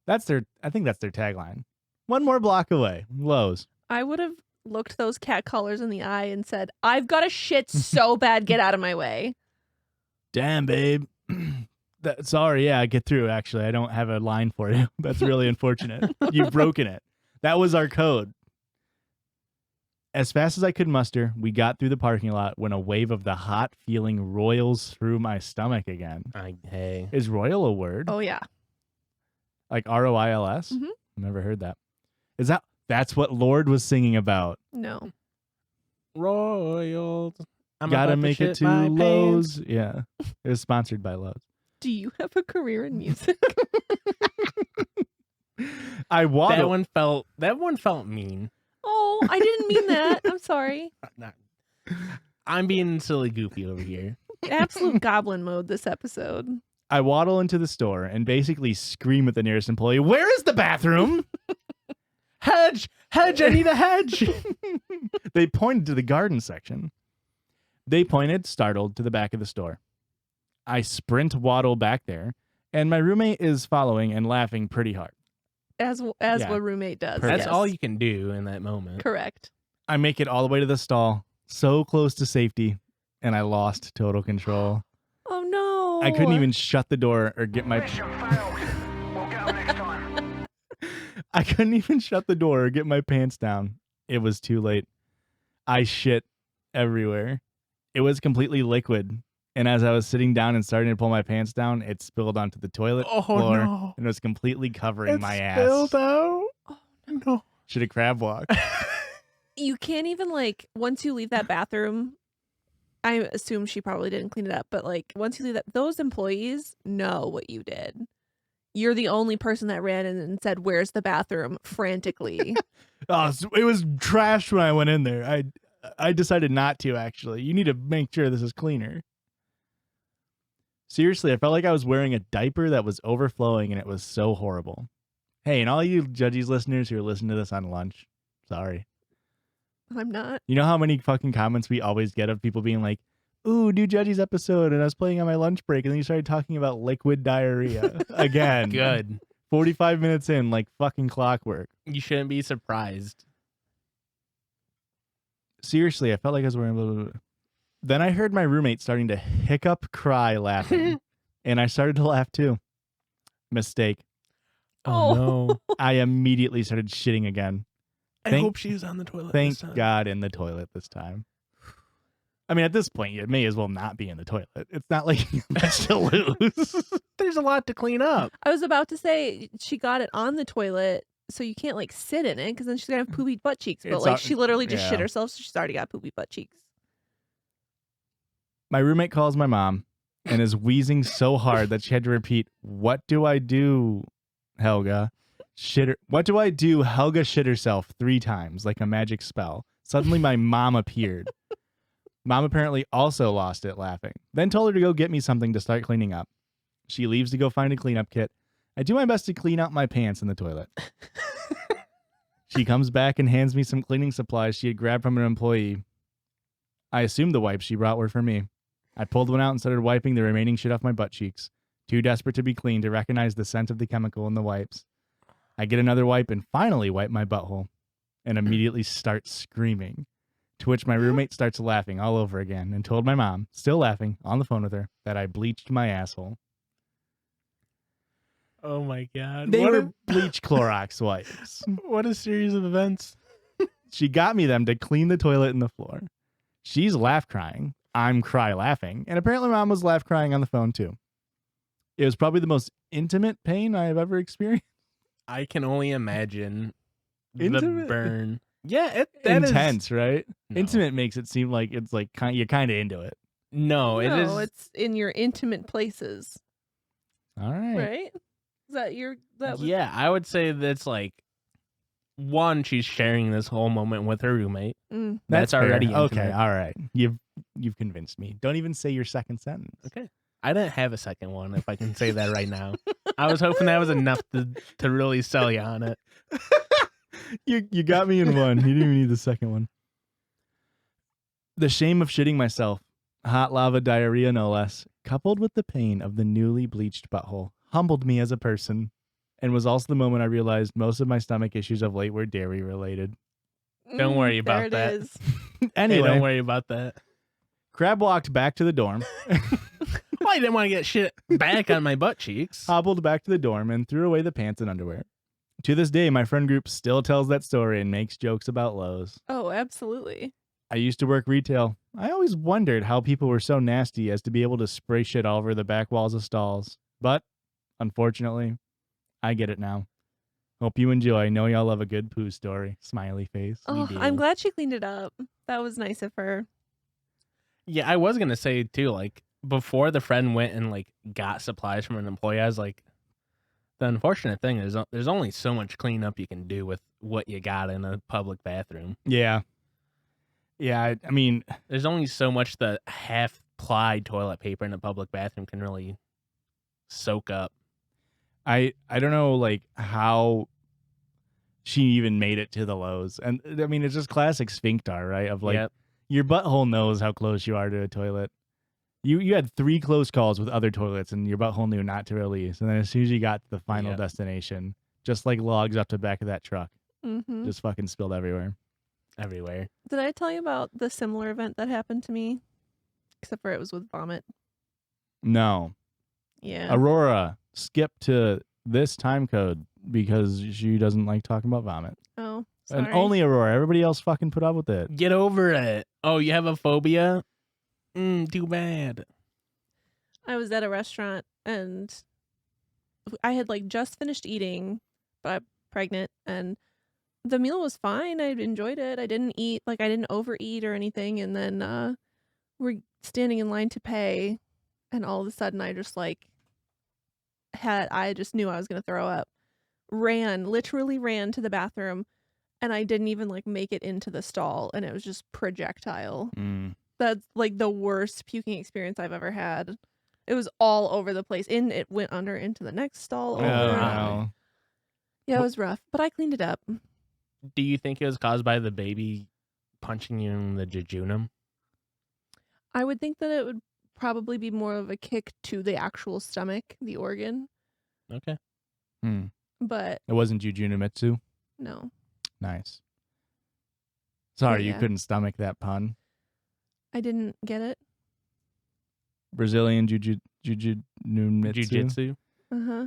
I think that's their tagline. 1 more block away, Lowe's. I would have looked those catcallers in the eye and said, I've got a shit so bad, get out of my way. Damn, babe. Sorry, yeah, get through, actually. I don't have a line for you. That's really unfortunate. You've broken it. That was our code. As fast as I could muster, we got through the parking lot when a wave of the hot feeling roils through my stomach again. Hey. Is royal a word? Oh, yeah. Like ROILS? Mhm. I've never heard that. That's what Lord was singing about. No. Royals. I'm Gotta about make to it shit to my Lowe's. pants. Yeah. It was sponsored by Lowe's. Do you have a career in music? I waddled. That one felt mean. Oh, I didn't mean that. I'm sorry. I'm being silly goofy over here. Absolute goblin mode this episode. I waddle into the store and basically scream at the nearest employee, "Where is the bathroom?" Hedge, I need a hedge. They pointed to the garden section. They pointed, startled, to the back of the store. I waddle back there, and my roommate is following and laughing pretty hard. As Yeah. what roommate does. That's yes. all you can do in that moment. Correct. I make it all the way to the stall, so close to safety, and I lost total control. Oh no. I couldn't even shut the door or get my... I couldn't even shut the door or get my pants down. It was too late. I shit everywhere. It was completely liquid. And as I was sitting down and starting to pull my pants down, it spilled onto the toilet floor no. and was completely covering my ass. Spilled out. Oh, No. Should have crab walked. You can't even once you leave that bathroom, I assume she probably didn't clean it up, but once you leave that, those employees know what you did. You're the only person that ran in and said, "Where's the bathroom?" frantically. Oh, it was trashed when I went in there. I decided not to, actually. You need to make sure this is cleaner. Seriously, I felt like I was wearing a diaper that was overflowing, and it was so horrible. Hey, and all you Judgies listeners who are listening to this on lunch, sorry. I'm not. You know how many fucking comments we always get of people being like, "Ooh, new Judgies episode," and I was playing on my lunch break, and then you started talking about liquid diarrhea again. Good. 45 minutes in, like fucking clockwork. You shouldn't be surprised. Seriously, I felt like I was wearing a little... Then I heard my roommate starting to hiccup, cry, laughing. And I started to laugh too. Mistake. Oh, no. I immediately started shitting again. I hope she was on the toilet Thank this time. God in the toilet this time. I mean, at this point, you may as well not be in the toilet. It's not like you have to lose. There's a lot to clean up. I was about to say she got it on the toilet, so you can't like sit in it because then she's gonna have poopy butt cheeks. But It's like al- she literally just shit yeah. herself, so she's already got poopy butt cheeks. My roommate calls my mom and is wheezing so hard that she had to repeat, "What do I do, Helga? What do I do? Helga shit herself 3 times like a magic spell." Suddenly my mom appeared. Mom apparently also lost it laughing. Then told her to go get me something to start cleaning up. She leaves to go find a cleanup kit. I do my best to clean out my pants in the toilet. She comes back and hands me some cleaning supplies she had grabbed from an employee. I assumed the wipes she brought were for me. I pulled one out and started wiping the remaining shit off my butt cheeks, too desperate to be clean to recognize the scent of the chemical in the wipes. I get another wipe and finally wipe my butthole and immediately start screaming, to which my roommate starts laughing all over again and told my mom, still laughing, on the phone with her, that I bleached my asshole. Oh my God. They were bleach Clorox wipes. What a series of events. She got me them to clean the toilet and the floor. She's laugh crying. I'm cry laughing. And apparently mom was laugh crying on the phone too. It was probably the most intimate pain I have ever experienced. I can only imagine Intimate? the burn. Yeah, that intense, right? No. Intimate makes it seem like it's like you're kind of into it. No, it is. No, it's in your intimate places, All right. right? Is that your that? Was, Yeah, I would say that's like one. She's sharing this whole moment with her roommate. That's fair. already okay. intimate. All right. You've convinced me. Don't even say your second sentence. Okay. I didn't have a second one, if I can say that right now. I was hoping that was enough to really sell you on it. You got me in one. You didn't even need the second one. The shame of shitting myself, hot lava diarrhea no less, coupled with the pain of the newly bleached butthole, humbled me as a person, and was also the moment I realized most of my stomach issues of late were dairy related. Don't worry about there that. It is. Anyway, Hey, don't worry about that. Crab walked back to the dorm, Well, I didn't want to get shit back on my butt cheeks. hobbled back to the dorm, and threw away the pants and underwear. To this day, my friend group still tells that story and makes jokes about Lowe's. Oh, absolutely. I used to work retail. I always wondered how people were so nasty as to be able to spray shit all over the back walls of stalls. But, unfortunately, I get it now. Hope you enjoy. Know y'all love a good poo story. Smiley face. Oh, I'm glad she cleaned it up. That was nice of her. Yeah, I was gonna say too, like before the friend went and like got supplies from an employee, I was like, the unfortunate thing is there's only so much cleanup you can do with what you got in a public bathroom. Yeah. Yeah, I mean, There's only so much the half-ply toilet paper in a public bathroom can really soak up. I don't know like how she even made it to the Lowe's. And I mean, it's just classic sphincter, right? Of like Yep. your butthole knows how close you are to a toilet. You had 3 close calls with other toilets and your butthole knew not to release. And then as soon as you got to the final destination, just like logs up the back of that truck, Mm-hmm. just fucking spilled everywhere. Everywhere. Did I tell you about the similar event that happened to me? Except for it was with vomit. No. Yeah. Aurora, skip to this time code because she doesn't like talking about vomit. Oh, sorry. And only Aurora. Everybody else fucking put up with it. Get over it. Oh, you have a phobia? Too bad. I was at a restaurant and I had like just finished eating, but I'm pregnant, and the meal was fine. I enjoyed it. I didn't overeat or anything. And then we're standing in line to pay, and all of a sudden I just I just knew I was gonna throw up. Literally ran to the bathroom, and I didn't even like make it into the stall, and it was just projectile. That's like the worst puking experience I've ever had. It was all over the place. It went under into the next stall. Oh, no. Yeah, it was rough, but I cleaned it up. Do you think it was caused by the baby punching you in the jejunum? I would think that it would probably be more of a kick to the actual stomach, the organ. Okay. But It wasn't Jujunamitsu? no, Nice. Sorry, you yeah. couldn't stomach that pun. I didn't get it. Brazilian Jujutsu. Jiu-jitsu? Uh-huh.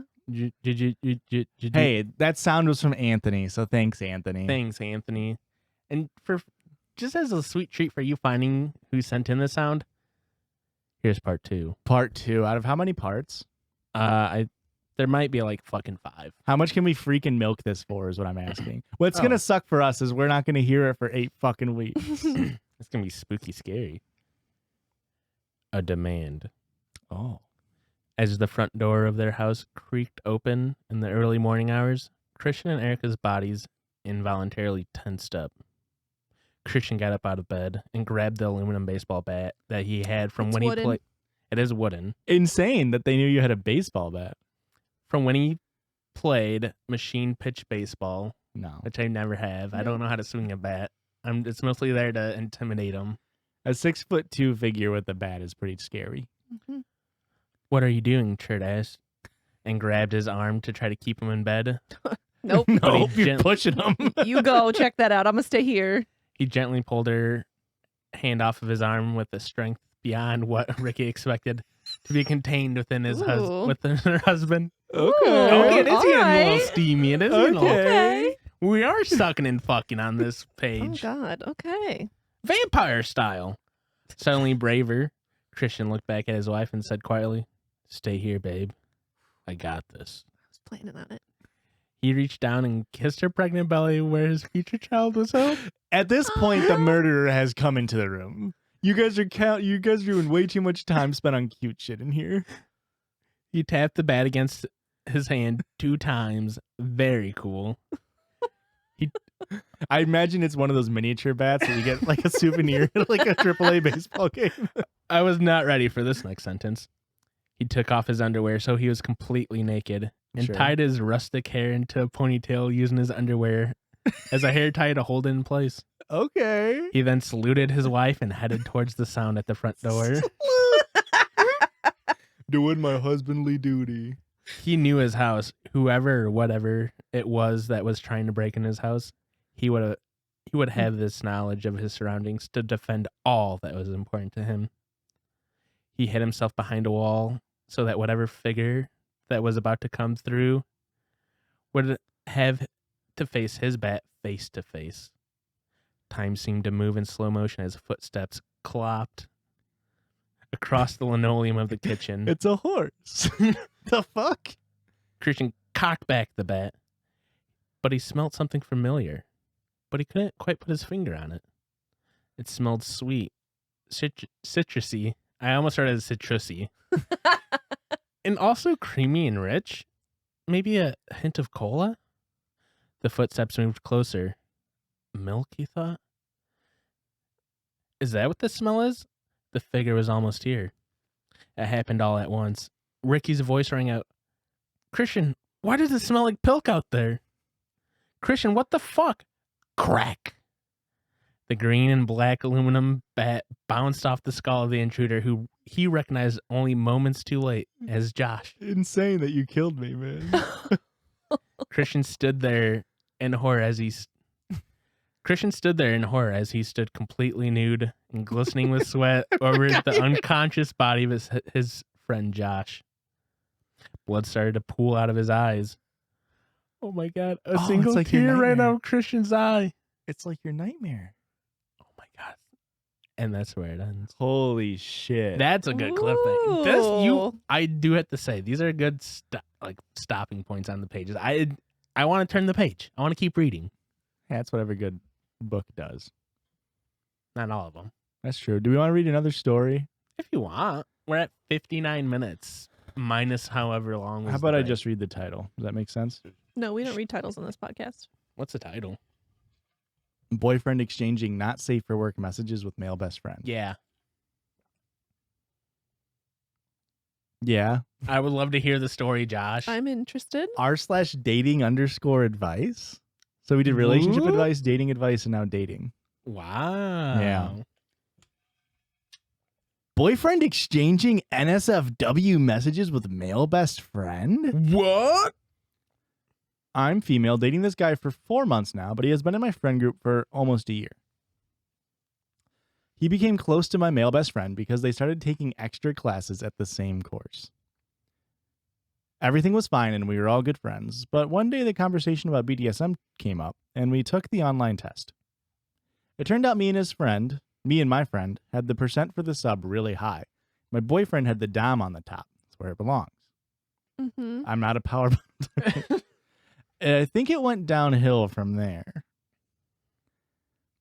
Hey, that sound was from Anthony, so thanks, Anthony. Thanks, Anthony. And for just as a sweet treat for you finding who sent in the sound, here's part 2. Part 2. Out of how many parts? I There might be like fucking 5. How much can we freaking milk this for is what I'm asking. What's going to suck for us is we're not going to hear it for 8 fucking weeks. It's going to be spooky scary. A demand. Oh. As the front door of their house creaked open in the early morning hours, Christian and Erica's bodies involuntarily tensed up. Christian got up out of bed and grabbed the aluminum baseball bat that he had from when he played. It is wooden. Insane that they knew you had a baseball bat. From when he played machine pitch baseball. No. Which I never have. I don't know how to swing a bat. It's mostly there to intimidate him. A 6'2" figure with a bat is pretty scary. Mm-hmm. What are you doing, Jerdge? And grabbed his arm to try to keep him in bed. Nope. No, you're pushing him. You go check that out. I'm gonna stay here. He gently pulled her hand off of his arm with a strength beyond what Ricky expected to be contained within his her husband. Okay. It is getting a little steamy. It is getting Okay. We are sucking and fucking on this page. Oh God. Okay. Vampire style. Suddenly braver, Christian looked back at his wife and said quietly, "Stay here, babe. I got this." I was planning on it. He reached down and kissed her pregnant belly where his future child was held. At this point, the murderer has come into the room. You guys are doing way too much time spent on cute shit in here. He tapped the bat against his hand 2 times. Very cool. I imagine it's one of those miniature bats that you get like a souvenir at like a AAA baseball game. I was not ready for this next sentence. He took off his underwear so he was completely naked and tied his rustic hair into a ponytail using his underwear as a hair tie to hold it in place. Okay. He then saluted his wife and headed towards the sound at the front door. Doing my husbandly duty. He knew his house. Whoever or whatever it was that was trying to break in his house, he would have this knowledge of his surroundings to defend all that was important to him. He hid himself behind a wall so that whatever figure that was about to come through would have to face his bat face to face. Time seemed to move in slow motion as footsteps clopped across the linoleum of the kitchen. It's a horse. The fuck? Christian cocked back the bat, but he smelled something familiar, but he couldn't quite put his finger on it. It smelled sweet, citrusy. I almost started as citrusy. And also creamy and rich. Maybe a hint of cola? The footsteps moved closer. Milk, he thought? Is that what the smell is? The figure was almost here. It happened all at once. Ricky's voice rang out. Christian, why does it smell like pilk out there? Christian, what the fuck? Crack. The green and black aluminum bat bounced off the skull of the intruder, who he recognized only moments too late as Josh. Insane that you killed me, man. Christian stood there in horror as he stood completely nude and glistening with sweat over the unconscious body of his friend Josh. Blood started to pool out of his eyes. Oh my God. A single tear ran out of Christian's eye. It's like your nightmare. Oh my God. And that's where it ends. Holy shit. That's a good cliffhanger. I do have to say, these are good stopping points on the pages. I want to turn the page. I want to keep reading. Yeah, that's what every good book does. Not all of them. That's true. Do we want to read another story? If you want. We're at 59 minutes, minus however long. How about I just read the title? Does that make sense? No, we don't read titles on this podcast. What's the title? Boyfriend exchanging not safe for work messages with male best friend. Yeah. Yeah. I would love to hear the story, Josh. I'm interested. r/dating_advice. So we did relationship advice, dating advice, and now dating. Wow. Yeah. Boyfriend exchanging NSFW messages with male best friend? What? I'm female, dating this guy for 4 months now, but he has been in my friend group for almost a year. He became close to my male best friend because they started taking extra classes at the same course. Everything was fine and we were all good friends, but one day the conversation about BDSM came up and we took the online test. It turned out me and my friend, had the percent for the sub really high. My boyfriend had the dom on the top. That's where it belongs. I'm not a power bottom. I think it went downhill from there.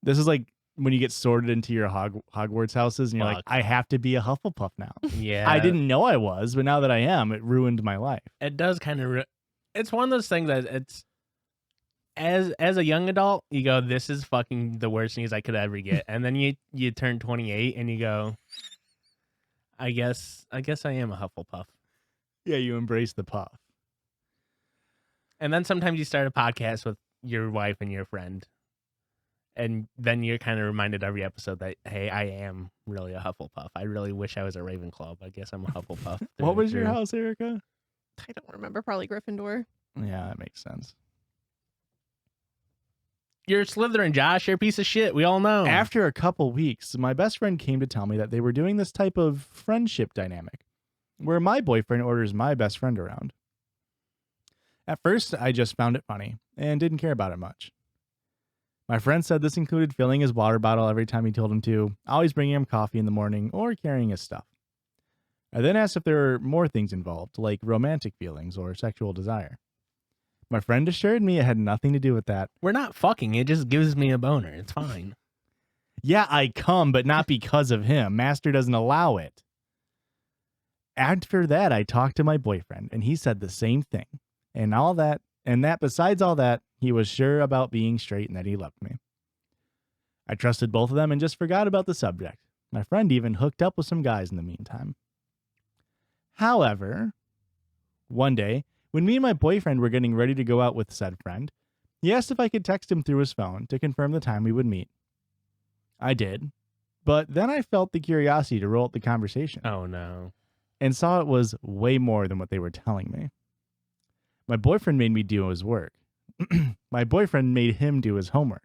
This is like when you get sorted into your Hogwarts houses and you're like, I have to be a Hufflepuff now. Yeah. I didn't know I was, but now that I am, it ruined my life. It does kind of... It's one of those things that it's... As a young adult, you go, this is fucking the worst news I could ever get. And then you turn 28 and you go, I guess I am a Hufflepuff. Yeah, you embrace the puff. And then sometimes you start a podcast with your wife and your friend. And then you're kind of reminded every episode that, hey, I am really a Hufflepuff. I really wish I was a Ravenclaw, but I guess I'm a Hufflepuff. What was your house, Erica? I don't remember. Probably Gryffindor. Yeah, that makes sense. You're Slytherin, Josh. You're a piece of shit. We all know. After a couple weeks, my best friend came to tell me that they were doing this type of friendship dynamic, where my boyfriend orders my best friend around. At first, I just found it funny and didn't care about it much. My friend said this included filling his water bottle every time he told him to, always bringing him coffee in the morning, or carrying his stuff. I then asked if there were more things involved, like romantic feelings or sexual desire. My friend assured me it had nothing to do with that. We're not fucking. It just gives me a boner. It's fine. Yeah, I come, but not because of him. Master doesn't allow it. After that, I talked to my boyfriend, and he said the same thing. And that besides all that, he was sure about being straight and that he loved me. I trusted both of them and just forgot about the subject. My friend even hooked up with some guys in the meantime. However, one day, when me and my boyfriend were getting ready to go out with said friend, he asked if I could text him through his phone to confirm the time we would meet. I did, but then I felt the curiosity to roll up the conversation. Oh, no. And saw it was way more than what they were telling me. My boyfriend made me do his work. My boyfriend made him do his homework.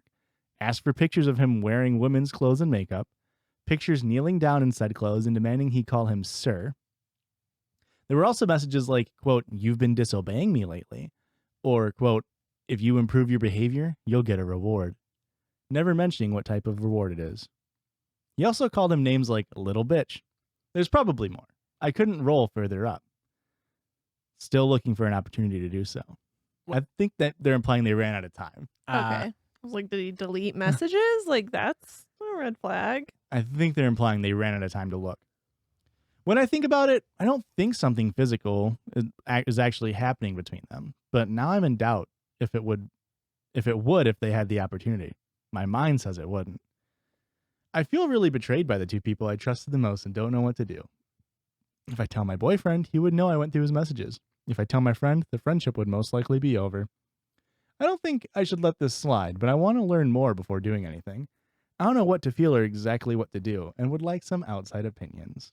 Asked for pictures of him wearing women's clothes and makeup, pictures kneeling down in said clothes and demanding he call him sir. There were also messages like, quote, you've been disobeying me lately. Or, quote, if you improve your behavior, you'll get a reward. Never mentioning what type of reward it is. He also called him names like little bitch. There's probably more. I couldn't roll further up. Still looking for an opportunity to do so. I think that they're implying they ran out of time. Okay. I was like, did he delete messages? Like, that's a red flag. I think they're implying they ran out of time to look. When I think about it, I don't think something physical is actually happening between them. But now I'm in doubt if it would if they had the opportunity. My mind says it wouldn't. I feel really betrayed by the two people I trusted the most and don't know what to do. If I tell my boyfriend, he would know I went through his messages. If I tell my friend, the friendship would most likely be over. I don't think I should let this slide, but I want to learn more before doing anything. I don't know what to feel or exactly what to do, and would like some outside opinions.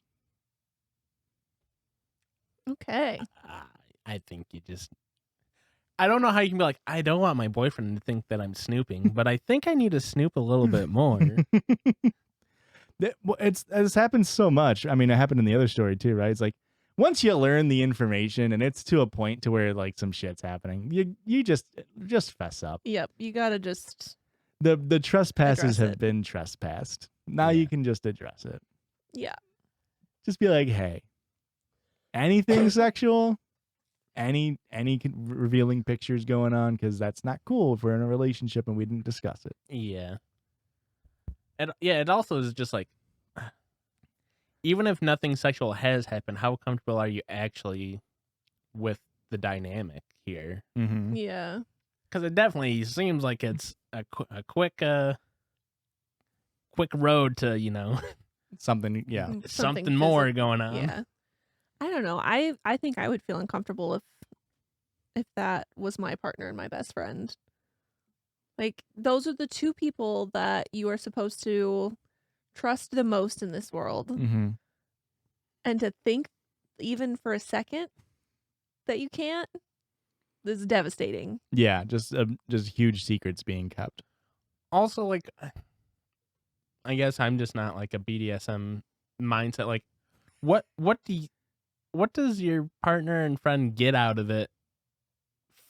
Okay. I think you just... I don't know how you can be like, I don't want my boyfriend to think that I'm snooping, but I think I need to snoop a little bit more. It's happened so much. I mean, it happened in the other story too, right? It's like, once you learn the information and it's to a point to where like some shit's happening, you just fess up. Yep, you gotta just the trespasses have been trespassed. Now you can just address it. Yeah. Just be like, hey, anything sexual, any revealing pictures going on, because that's not cool if we're in a relationship and we didn't discuss it. Yeah. And yeah, it also is just like, even if nothing sexual has happened, how comfortable are you actually with the dynamic here? Mm-hmm. Yeah. Because it definitely seems like it's a quick road to, something, yeah. Something more going on. Yeah. I don't know. I think I would feel uncomfortable if that was my partner and my best friend. Like, those are the two people that you are supposed to trust the most in this world. Mm-hmm. And to think even for a second that you can't, this is devastating. Yeah, just huge secrets being kept. Also, like, I guess I'm just not like a BDSM mindset. Like, what does your partner and friend get out of it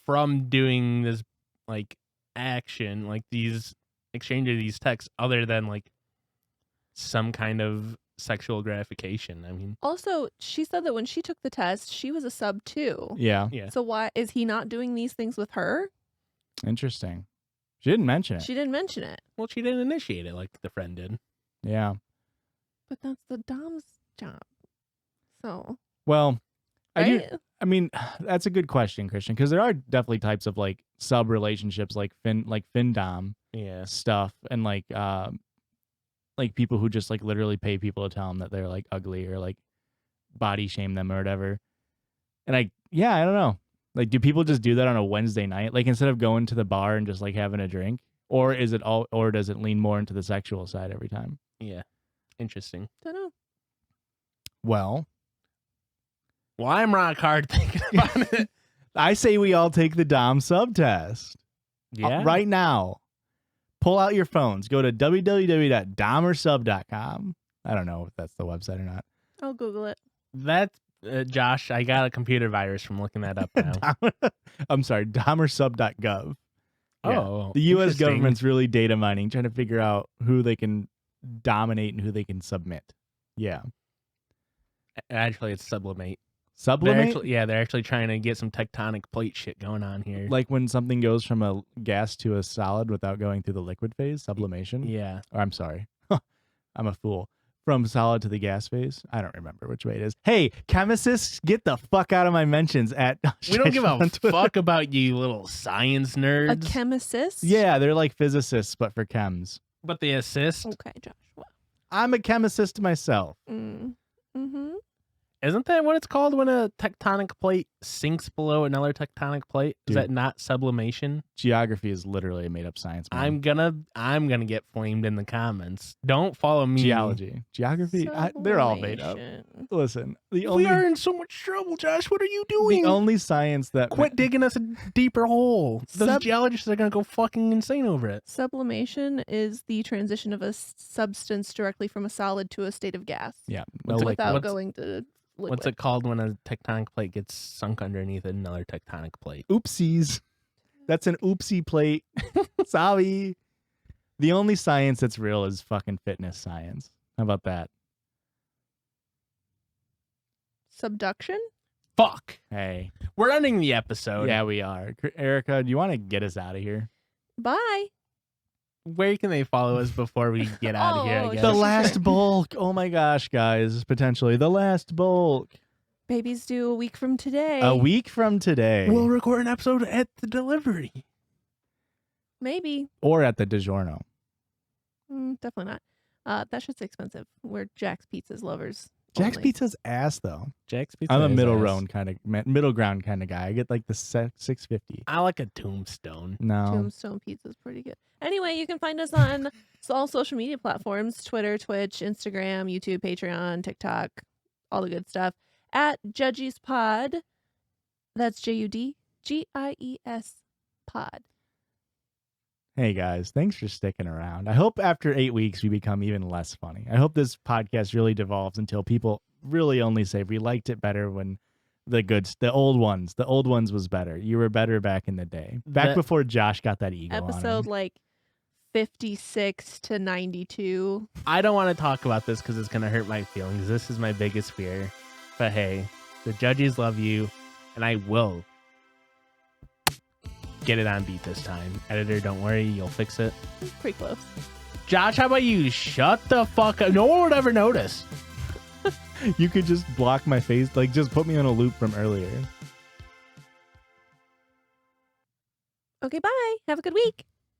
from doing this, like, action, like these exchange of these texts, other than like some kind of sexual gratification. I mean, Also, she said that when she took the test, she was a sub too. Yeah. yeah. So why is he not doing these things with her? Interesting. She didn't mention it. She didn't mention it. Well, she didn't initiate it like the friend did. Yeah. But that's the dom's job. So, Well, right? I mean, that's a good question, Christian, because there are definitely types of like sub relationships, like fin-dom Yeah. stuff, and like people who just like literally pay people to tell them that they're like ugly or like body shame them or whatever. And I don't know. Like, do people just do that on a Wednesday night? Like, instead of going to the bar and just like having a drink, or does it lean more into the sexual side every time? Yeah. Interesting. Don't know. Well, I'm rock hard thinking about it. I say we all take the Dom sub test. Yeah. Right now. Pull out your phones. Go to www.domersub.com. I don't know if that's the website or not. I'll Google it. That's Josh. I got a computer virus from looking that up now. I'm sorry, domersub.gov. Yeah. Oh, The U.S. interesting. government's really data mining, trying to figure out who they can dominate and who they can submit. Yeah. Actually, it's sublimate. Sublimate? They're actually trying to get some tectonic plate shit going on here. Like when something goes from a gas to a solid without going through the liquid phase, sublimation? Yeah. Or I'm sorry. I'm a fool. From solid to the gas phase? I don't remember which way it is. Hey, chemicists, get the fuck out of my mentions at... We don't give a fuck about you little science A nerds. chemicist? Yeah, they're like physicists, but for chems. But they assist. Okay, Josh. Wow. I'm a chemicist myself. Mm-hmm. Isn't that what it's called when a tectonic plate sinks below another tectonic plate? Is Dude. that not sublimation? Geography is literally a made-up science. Man. I'm gonna get flamed in the comments. Don't follow me. Geography, they're all made up. Listen, We are in so much trouble, Josh. What are you doing? The only science that Quit digging us a deeper hole. Those Sub- geologists are gonna go fucking insane over it. Sublimation is the transition of a substance directly from a solid to a state of gas. Yeah, What's it- without what's- going to liquid. What's it called when a tectonic plate gets sunk underneath another tectonic plate? oopsies. That's an oopsie plate. Sorry. The only science that's real is fucking fitness science. How about that? Subduction? Fuck. Hey, We're ending the episode. yeah, we are. Erica, do you want to get us out of here? Bye. Where can they follow us before we get out of here? I guess. The Yes. last bulk. Oh my gosh, guys. Potentially the last bulk. Babies due a week from today. A week from today. We'll record an episode at the delivery. Maybe. Or at the DiGiorno. Definitely not. That shit's expensive. We're Jack's Pizza's lovers. Jack's only. Pizza's ass though. Jack's Pizza. I'm a is middle ass. ground kind of guy. I get like the $6.50. I like a tombstone. No. Tombstone Pizza's pretty good. Anyway, you can find us on all social media platforms: Twitter, Twitch, Instagram, YouTube, Patreon, TikTok, all the good stuff. At Judgies Pod. That's JUDGIES Pod. Hey guys, thanks for sticking around. I hope after 8 weeks we become even less funny. I hope this podcast really devolves until people really only say we liked it better when the old ones was better. You were better back in the day. Back before Josh got that ego on Episode him. like 56 to 92. I don't want to talk about this because it's going to hurt my feelings. This is my biggest fear. But hey, the judges love you, and I will get it on beat this time. Editor, don't worry, you'll fix it. Pretty close. Josh, how about you shut the fuck up? No one would ever notice. You could just block my face, like just put me on a loop from earlier. Okay, bye. Have a good week.